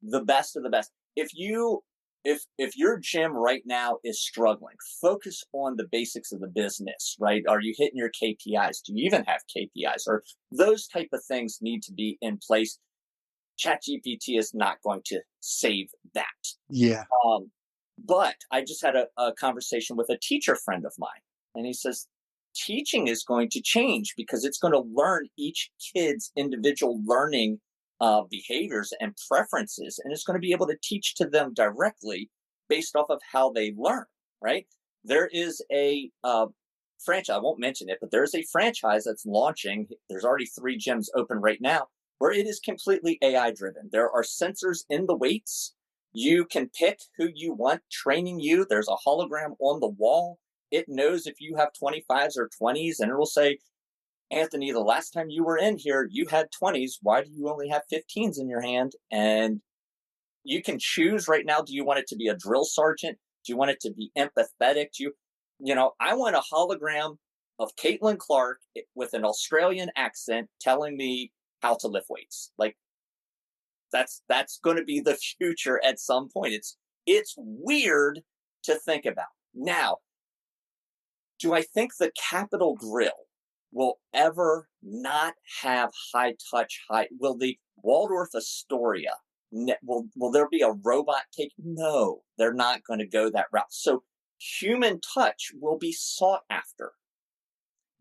the best of the best. If your gym right now is struggling, focus on the basics of the business, right? Are you hitting your KPIs? Do you even have KPIs? Or those type of things need to be in place. ChatGPT is not going to save that. Yeah. But I just had a conversation with a teacher friend of mine, and he says teaching is going to change because it's going to learn each kid's individual learning behaviors and preferences, and it's going to be able to teach to them directly based off of how they learn. Right? There is a franchise. I won't mention it, but there is a franchise that's launching. There's already 3 gyms open right now where it is completely AI driven. There are sensors in the weights. You can pick who you want training you. There's a hologram on the wall. It knows if you have 25s or 20s, and it will say, Anthony, the last time you were in here, you had 20s. Why do you only have 15s in your hand? And you can choose right now. Do you want it to be a drill sergeant? Do you want it to be empathetic? I want a hologram of Caitlin Clark with an Australian accent telling me how to lift weights. Like, that's going to be the future at some point. It's weird to think about. Now, do I think the Capitol Grill will ever not have high touch? Will the Waldorf Astoria, will there be a robot take? No, they're not going to go that route. So human touch will be sought after,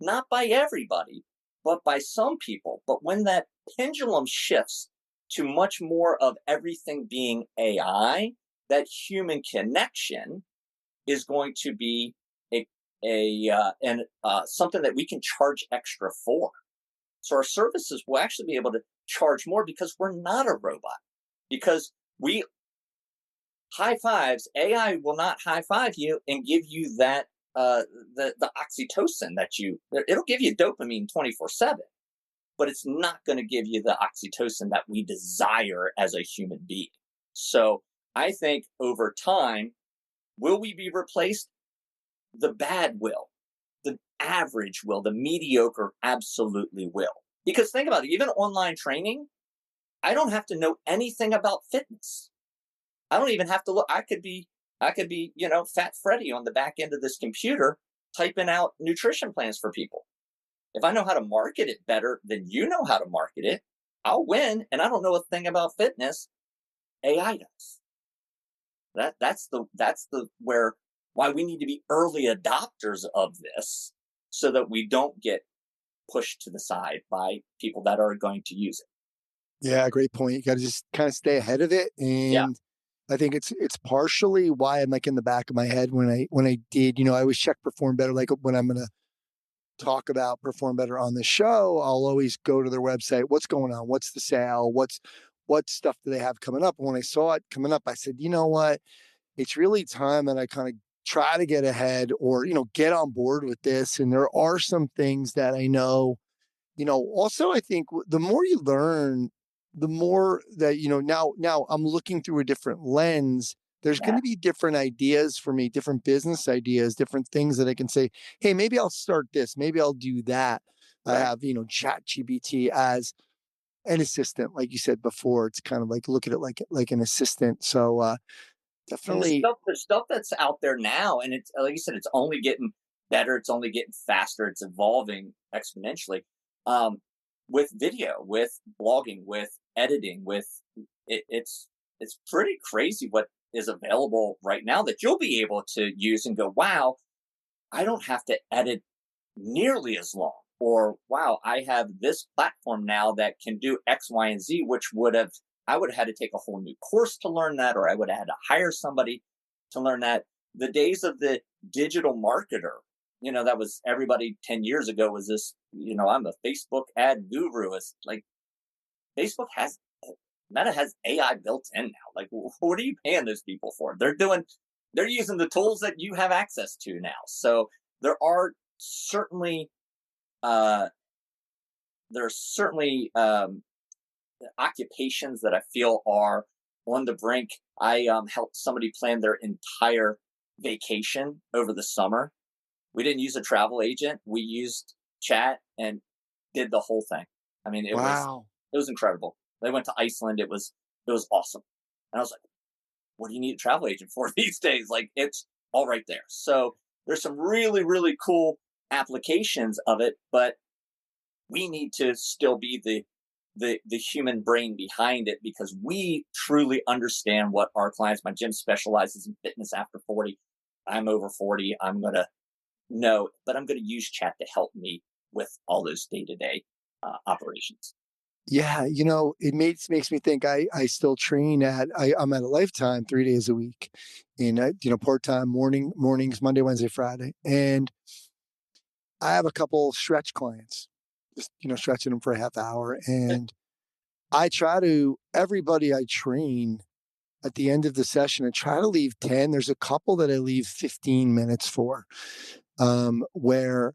not by everybody, but by some people. But when that pendulum shifts to much more of everything being AI, that human connection is going to be something that we can charge extra for. So our services will actually be able to charge more because we're not a robot. Because we high fives, AI will not high five you and give you that the oxytocin it'll give you dopamine 24/7, but it's not going to give you the oxytocin that we desire as a human being. So I think over time, will we be replaced? The bad will, the average will, the mediocre absolutely will. Because think about it, even online training, I don't have to know anything about fitness. I don't even have to look. I could be, Fat Freddy on the back end of this computer typing out nutrition plans for people. If I know how to market it better than you know how to market it, I'll win. And I don't know a thing about fitness. AI does. That's the why we need to be early adopters of this so that we don't get pushed to the side by people that are going to use it. Yeah, great point. You got to just kind of stay ahead of it, Yeah. and I think it's partially why I'm like in the back of my head when I did, I always check Perform Better. Like when I'm going to talk about Perform Better on the show, I'll always go to their website. What's going on? What's the sale? What stuff do they have coming up? And when I saw it coming up, I said, you know what? It's really time that I kind of try to get ahead or, get on board with this. And there are some things that I know, also I think the more you learn, the more that, now I'm looking through a different lens. There's going to be different ideas for me, different business ideas, different things that I can say, hey, maybe I'll start this, maybe I'll do that. I have, ChatGPT as an assistant, like you said before. It's kind of like look at it like an assistant. So And definitely, the stuff that's out there now, and it's like you said, it's only getting better. It's only getting faster. It's evolving exponentially. Um, with video, with blogging, with editing, with it's pretty crazy what is available right now that you'll be able to use and go, wow, I don't have to edit nearly as long. Or wow, I have this platform now that can do X, Y, and Z, which I would have had to take a whole new course to learn that, or I would have had to hire somebody to learn that. The days of the digital marketer, that was everybody 10 years ago was this, I'm a Facebook ad guru. It's like Facebook has Meta has AI built in now. Like, what are you paying those people for? They're using the tools that you have access to now. So there are certainly uh, occupations that I feel are on the brink. I helped somebody plan their entire vacation over the summer. We didn't use a travel agent. We used chat and did the whole thing. I mean, wow. it was incredible. They went to Iceland. It was awesome. And I was like, what do you need a travel agent for these days? Like, it's all right there. So there's some really, really cool applications of it, but we need to still be the human brain behind it, because we truly understand what our clients. My gym specializes in fitness after 40. I'm over 40. I'm going to know, but I'm going to use chat to help me with all those day-to-day operations. Yeah, it makes me think I still train I'm at a Lifetime 3 days a week in part-time mornings, Monday, Wednesday, Friday. And I have a couple stretch clients, just, stretching them for a half hour. And I try to, everybody I train at the end of the session, I try to leave 10. There's a couple that I leave 15 minutes for, where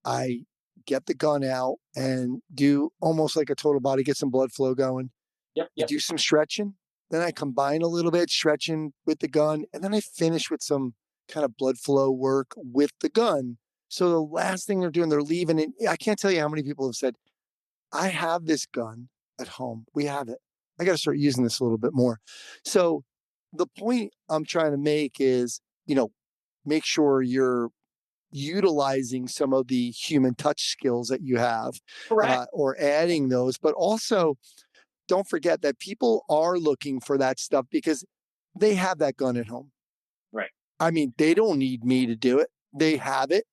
I get the gun out and do almost like a total body, get some blood flow going. Yep, I yep. do some stretching. Then I combine a little bit stretching with the gun. And then I finish with some kind of blood flow work with the gun. So the last thing they're doing, they're leaving it. I can't tell you how many people have said, I have this gun at home. We have it. I got to start using this a little bit more. So the point I'm trying to make is, make sure you're utilizing some of the human touch skills that you have, Correct. or adding those, but also don't forget that people are looking for that stuff because they have that gun at home. Right. I mean, they don't need me to do it. They have it.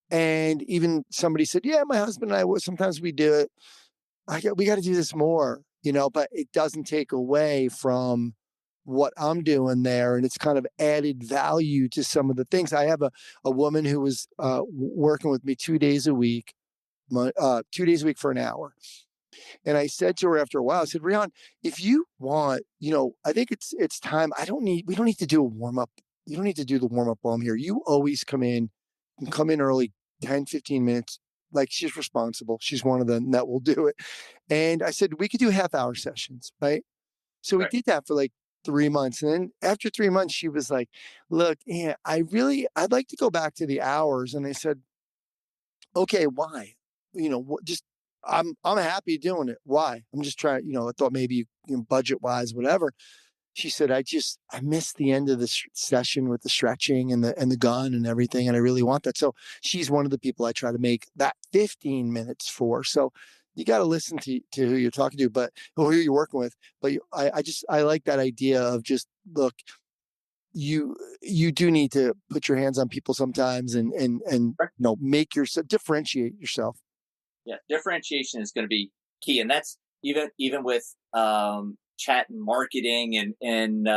And even somebody said, yeah, my husband and I, sometimes we do it. We got to do this more, but it doesn't take away from what I'm doing there. And it's kind of added value to some of the things. I have a woman who was working with me 2 days a week, 2 days a week for an hour. And I said to her after a while, I said, Rihan, if you want, I think it's time. We don't need to do a warm up. You don't need to do the warm up while I'm here. You always come in early, 10, 15 minutes. Like, she's responsible. She's one of them that will do it. And I said, we could do half-hour sessions, right? So we Right. did that for like 3 months. And then after 3 months, she was like, look, yeah, I'd like to go back to the hours. And I said, okay, why? Just I'm happy doing it. Why? I'm just trying, I thought maybe, budget wise, whatever. She said, I missed the end of the session with the stretching and the gun and everything. And I really want that. So she's one of the people I try to make that 15 minutes for. So you got to listen to who you're talking to, but who you're working with. But I like that idea of just, look, you do need to put your hands on people sometimes and Right. make yourself, differentiate yourself. Yeah, differentiation is going to be key, and that's even with chat and marketing and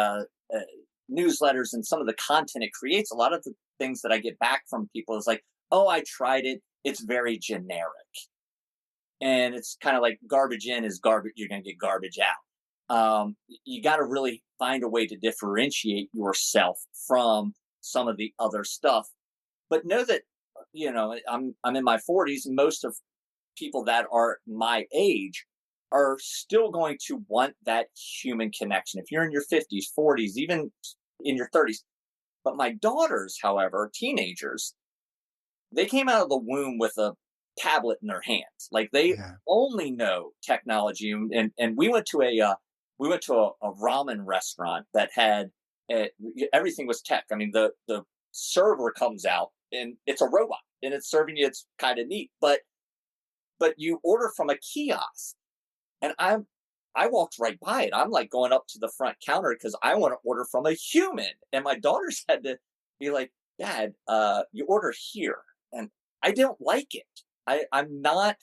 newsletters and some of the content it creates. A lot of the things that I get back from people is like, "Oh, I tried it. It's very generic," and it's kind of like garbage in is garbage. You're going to get garbage out. You got to really find a way to differentiate yourself from some of the other stuff, but know that I'm in my 40s, and most of people that are my age are still going to want that human connection. If you're in your 50s, 40s, even in your 30s. But my daughters, however, teenagers, they came out of the womb with a tablet in their hands. Like they Yeah. only know technology. And we went to a ramen restaurant that had everything was tech. I mean, the server comes out and it's a robot and it's serving you. It's kind of neat, but you order from a kiosk, and I walked right by it. I'm like going up to the front counter because I want to order from a human, and my daughters had to be like, "Dad, you order here," and I don't like it. I'm not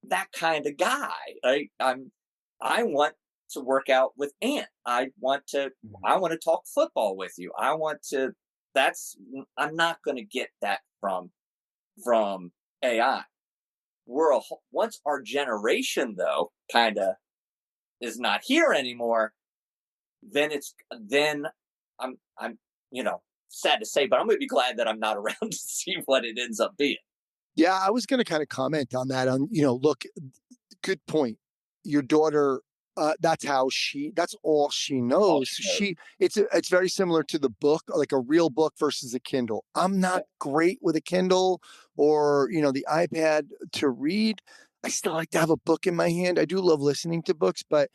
that kind of guy. I want to work out with Ant. I want to talk football with you. I'm not going to get that from AI. Once our generation though kind of is not here anymore, then I'm sad to say, but I'm going to be glad that I'm not around to see what it ends up being. Yeah, I was going to kind of comment on that. Look, good point. Your daughter, that's all she knows. It's very similar to the book, like a real book versus a Kindle. I'm not great with a Kindle or, the iPad to read. I still like to have a book in my hand. I do love listening to books, but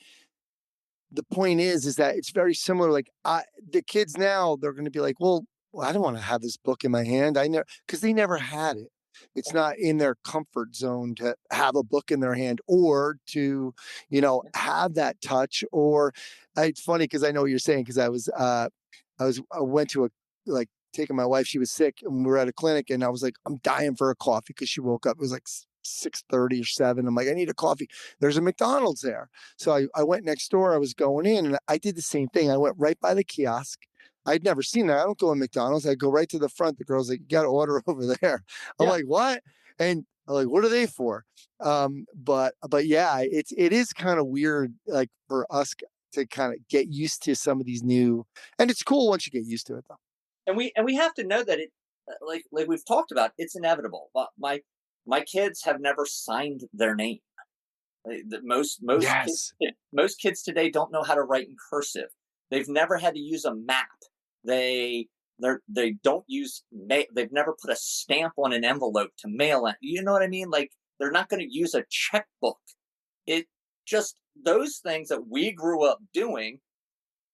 the point is that it's very similar. Like the kids now, they're going to be like, well, I don't want to have this book in my hand. Because they never had it. It's not in their comfort zone to have a book in their hand or to, have that touch. Or it's funny because I know what you're saying. Because I went to taking my wife. She was sick, and we were at a clinic, and I was like, I'm dying for a coffee because she woke up. It was like 6:30 or 7. I'm like, I need a coffee. There's a McDonald's there. So I went next door. I was going in, and I did the same thing. I went right by the kiosk. I'd never seen that. I don't go in McDonald's. I go right to the front. The girl's like, you got to order over there. I'm like, what? And I'm like, what are they for? But yeah, it is kind of weird, like for us to kind of get used to some of these new, and it's cool once you get used to it though. And we have to know that it, like we've talked about, it's inevitable. My kids have never signed their name. Most Yes. most kids today don't know how to write in cursive. They've never had to use a map. They don't use they've never put a stamp on an envelope to mail it. You know what I mean? Like they're not going to use a checkbook. It just, those things that we grew up doing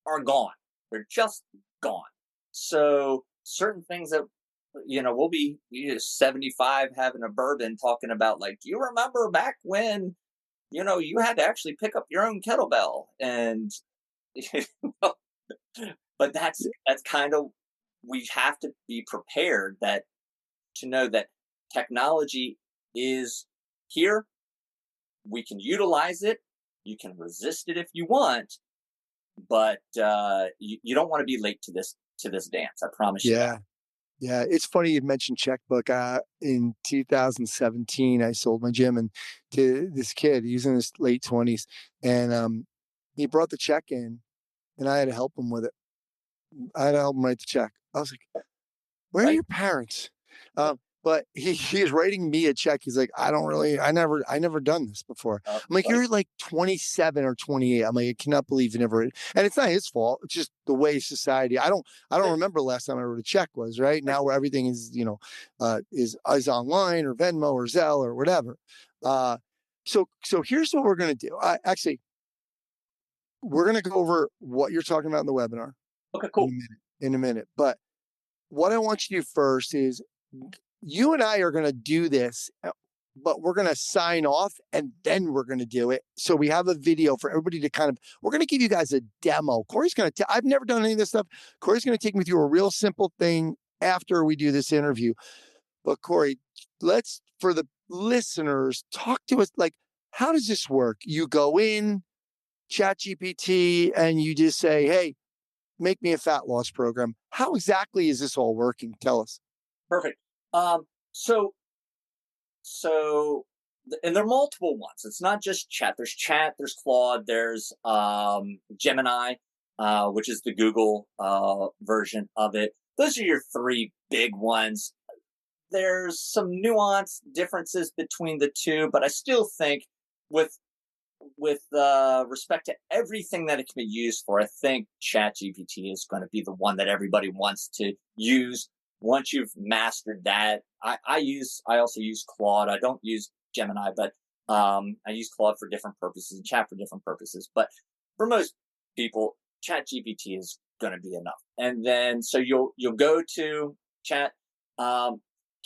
are gone. They're just gone. So certain things that we'll be 75 having a bourbon talking about, like, do you remember back when you had to actually pick up your own kettlebell? And but that's kind of, we have to be prepared to know that technology is here. We can utilize it. You can resist it if you want, but you don't want to be late to this dance. I promise you. Yeah. Yeah. It's funny you mentioned checkbook. In 2017, I sold my gym and to this kid. He was in his late 20s, and he brought the check in, and I had to help him with it. I had to help him write the check. I was like, where are your parents? But he's writing me a check. He's like, I never done this before. I'm like, you're like 27 or 28. I'm like, I cannot believe you never. And it's not his fault. It's just the way society. I don't remember last time I wrote a check was right now where everything is, is online or Venmo or Zelle or whatever. So here's what we're going to do. Actually, we're going to go over what you're talking about in the webinar. Okay, cool. In a minute. But what I want you to do first is you and I are going to do this, but we're going to sign off and then we're going to do it. So we have a video for everybody to we're going to give you guys a demo. Corey's going to, I've never done any of this stuff. Corey's going to take me through a real simple thing after we do this interview. But Corey, for the listeners, talk to us. Like, how does this work? You go in ChatGPT and you just say, hey, make me a fat loss program. How exactly is this all working? Tell us. Perfect. And there are multiple ones. It's not just chat. There's Claude, there's Gemini, which is the Google version of it. Those are your three big ones. There's some nuanced differences between the two, but I still think with respect to everything that it can be used for, I think ChatGPT is going to be the one that everybody wants to use once you've mastered that, I also use Claude. I don't use Gemini, but I use Claude for different purposes and chat for different purposes. But for most people, ChatGPT is going to be enough. And then so you'll go to Chat, um,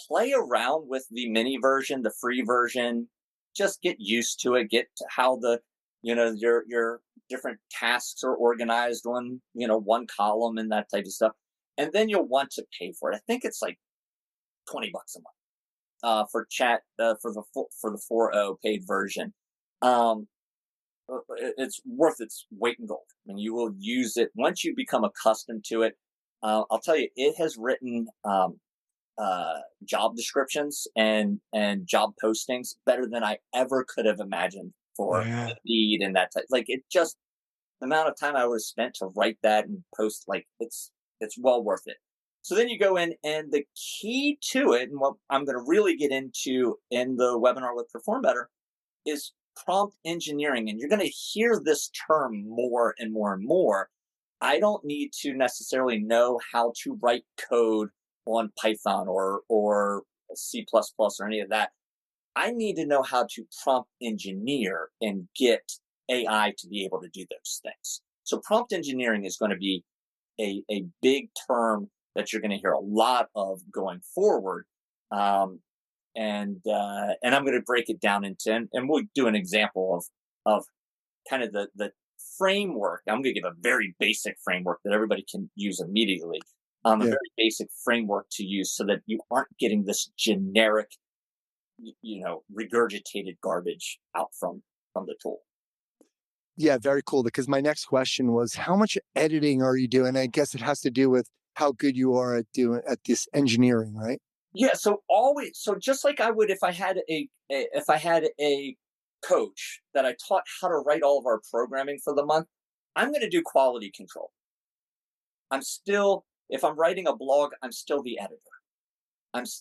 play around with the mini version, the free version. Just get used to it. Get to how the your different tasks are organized on one column and that type of stuff. And then you'll want to pay for it. I think it's like $20 a month for chat for the 4.0 paid version. Um, it's worth its weight in gold. I mean, you will use it once you become accustomed to it. I'll tell you, it has written job descriptions and job postings better than I ever could have imagined for Yeah. Indeed and that type. Like it just the amount of time I would have spent to write that and post, like it's well worth it. So then you go in, and the key to it, and what I'm going to really get into in the webinar with Perform Better, is prompt engineering. And you're going to hear this term more and more and more. I don't need to necessarily know how to write code on Python or C++ or any of that. I need to know how to prompt engineer and get AI to be able to do those things. So prompt engineering is going to be a big term that you're going to hear a lot of going forward. And I'm going to break it down into, and we'll do an example of kind of the framework. I'm going to give a very basic framework that everybody can use immediately. A Yeah. very basic framework to use so that you aren't getting this generic, regurgitated garbage out from the tool. Yeah, very cool. Because my next question was, how much editing are you doing? I guess it has to do with how good you are at this engineering, right? Yeah, so just like I would if I had a coach that I taught how to write all of our programming for the month, I'm going to do quality control. I'm still If I'm writing a blog, I'm still the editor.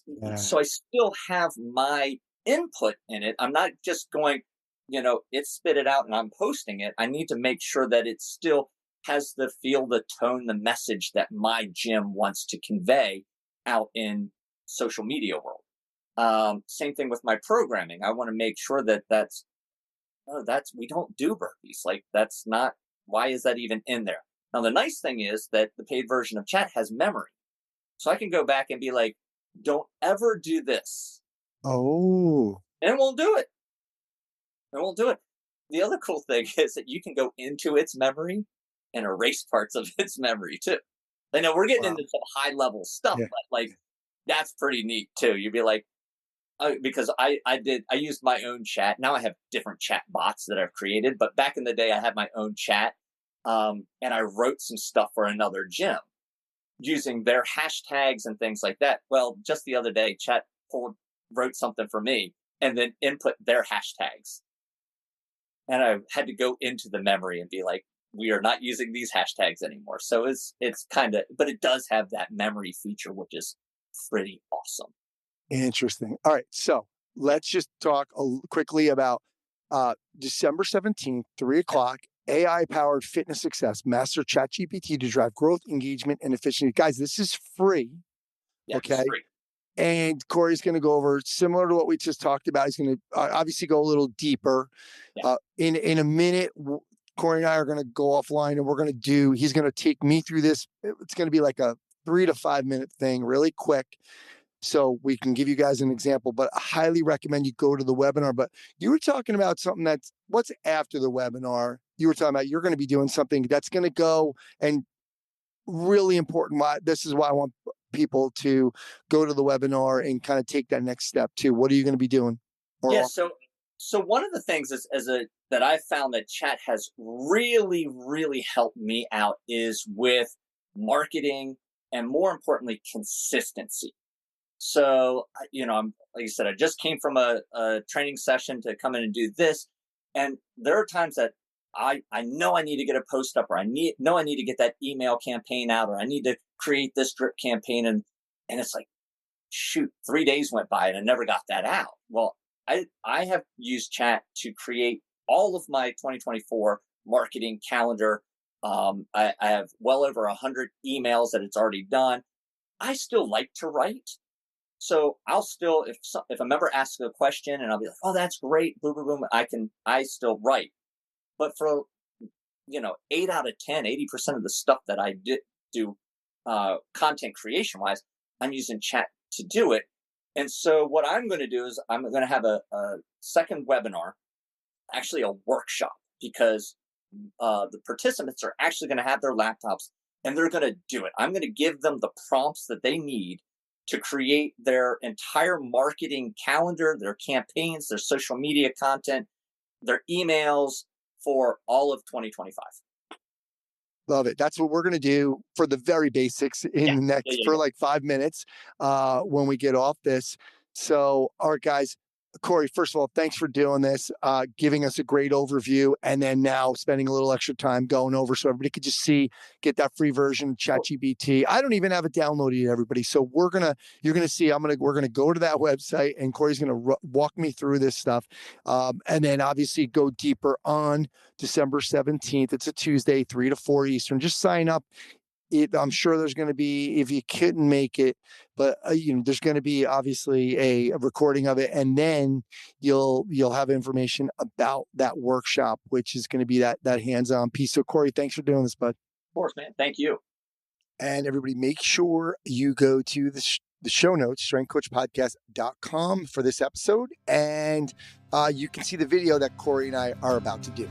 Yeah. So I still have my input in it. I'm not just going, it spit it out and I'm posting it. I need to make sure that it still has the feel, the tone, the message that my gym wants to convey out in social media world. Same thing with my programming. I want to make sure that we don't do burpees. Like that's not, why is that even in there? Now, the nice thing is that the paid version of Chat has memory. So I can go back and be like, don't ever do this. Oh. And it won't do it. It won't do it. The other cool thing is that you can go into its memory and erase parts of its memory too. I know we're getting Wow. into some high level stuff, Yeah. but like that's pretty neat too. You'd be like, because I used my own chat. Now I have different chat bots that I've created, but back in the day I had my own chat, and I wrote some stuff for another gym using their hashtags and things like that. Well, just the other day, wrote something for me and then input their hashtags, and I had to go into the memory and be like, we are not using these hashtags anymore. So it's kind of, but it does have that memory feature, which is pretty awesome. Interesting. All right. So let's just talk quickly about December 17th, 3:00, AI powered fitness success. Master ChatGPT to drive growth, engagement, and efficiency. Guys, this is free. Yeah, Okay. it's free. And Corey's going to go over, similar to what we just talked about. He's going to obviously go a little deeper. Yeah. In a minute, Corey and I are going to go offline, and he's going to take me through this. It's going to be like a 3 to 5 minute thing, really quick, so we can give you guys an example. But I highly recommend you go to the webinar. But you were talking about something what's after the webinar. You were talking about you're going to be doing something that's going to go, and really important. This is why I want people to go to the webinar and kind of take that next step too. What are you going to be doing? Yeah. So one of the things that I found that chat has really, really helped me out is with marketing and, more importantly, consistency. So, I'm, like you said, I just came from a training session to come in and do this. And there are times that I know I need to get a post up, or I need to get that email campaign out, or I need to create this drip campaign. And it's like, shoot, 3 days went by and I never got that out. Well, I have used chat to create all of my 2024 marketing calendar. I have well over 100 emails that it's already done. I still like to write. So I'll still, if a member asks a question and I'll be like, oh, that's great, boom, boom, boom, I still write. But for, 8 out of 10, 80% of the stuff that I do content creation wise, I'm using chat to do it. And so what I'm going to do is I'm going to have a second webinar, actually a workshop, because the participants are actually going to have their laptops and they're going to do it. I'm going to give them the prompts that they need to create their entire marketing calendar, their campaigns, their social media content, their emails for all of 2025. Love it. That's what we're going to do for the very basics in the next, for like 5 minutes when we get off this. So, all right, guys. Corey, first of all, thanks for doing this, giving us a great overview, and then now spending a little extra time going over so everybody could just get that free version of ChatGPT. I don't even have it downloaded yet, everybody. So you're gonna see, we're gonna go to that website, and Corey's gonna walk me through this stuff, and then obviously go deeper on December 17th. It's a Tuesday, 3 to 4 Eastern. Just sign up. I'm sure there's going to be, if you couldn't make it, but there's going to be obviously a recording of it, and then you'll have information about that workshop, which is going to be that hands-on piece. So Corey, thanks for doing this, bud. Of course, man. Thank you. And everybody, make sure you go to the show notes, strengthcoachpodcast.com, for this episode, and you can see the video that Corey and I are about to do.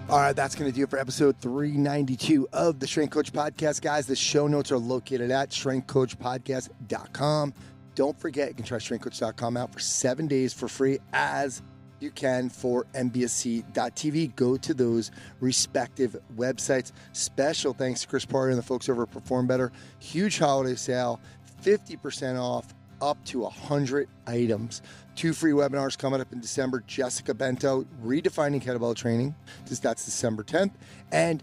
All right, that's going to do it for episode 392 of the Strength Coach Podcast, guys. The show notes are located at strengthcoachpodcast.com. Don't forget, you can try strengthcoach.com out for 7 days for free, as you can for mbsc.tv. Go to those respective websites. Special thanks to Chris Party and the folks over at Perform Better. Huge holiday sale, 50% off, up to 100 items. 2 free webinars coming up in December. Jessica Bento, Redefining Kettlebell Training. That's December 10th. And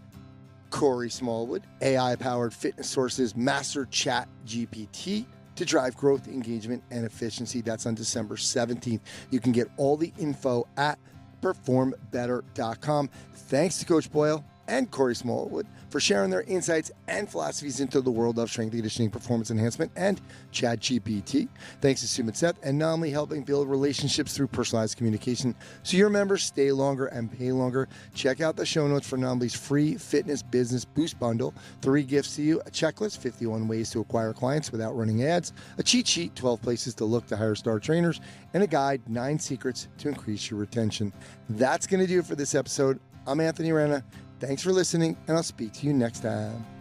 Corey Smallwood, AI-powered fitness sources, Master Chat GPT to drive growth, engagement, and efficiency. That's on December 17th. You can get all the info at performbetter.com. Thanks to Coach Boyle and Corey Smallwood for sharing their insights and philosophies into the world of strength conditioning, performance enhancement, and ChatGPT. Thanks to Sumit and Naamly, helping build relationships through personalized communication so your members stay longer and pay longer. Check out the show notes for Naamly's free fitness business boost bundle. 3 gifts to you: a checklist, 51 ways to acquire clients without running ads, a cheat sheet, 12 places to look to hire star trainers, and a guide, 9 secrets to increase your retention. That's going to do it for this episode. I'm Anthony Renna. Thanks for listening, and I'll speak to you next time.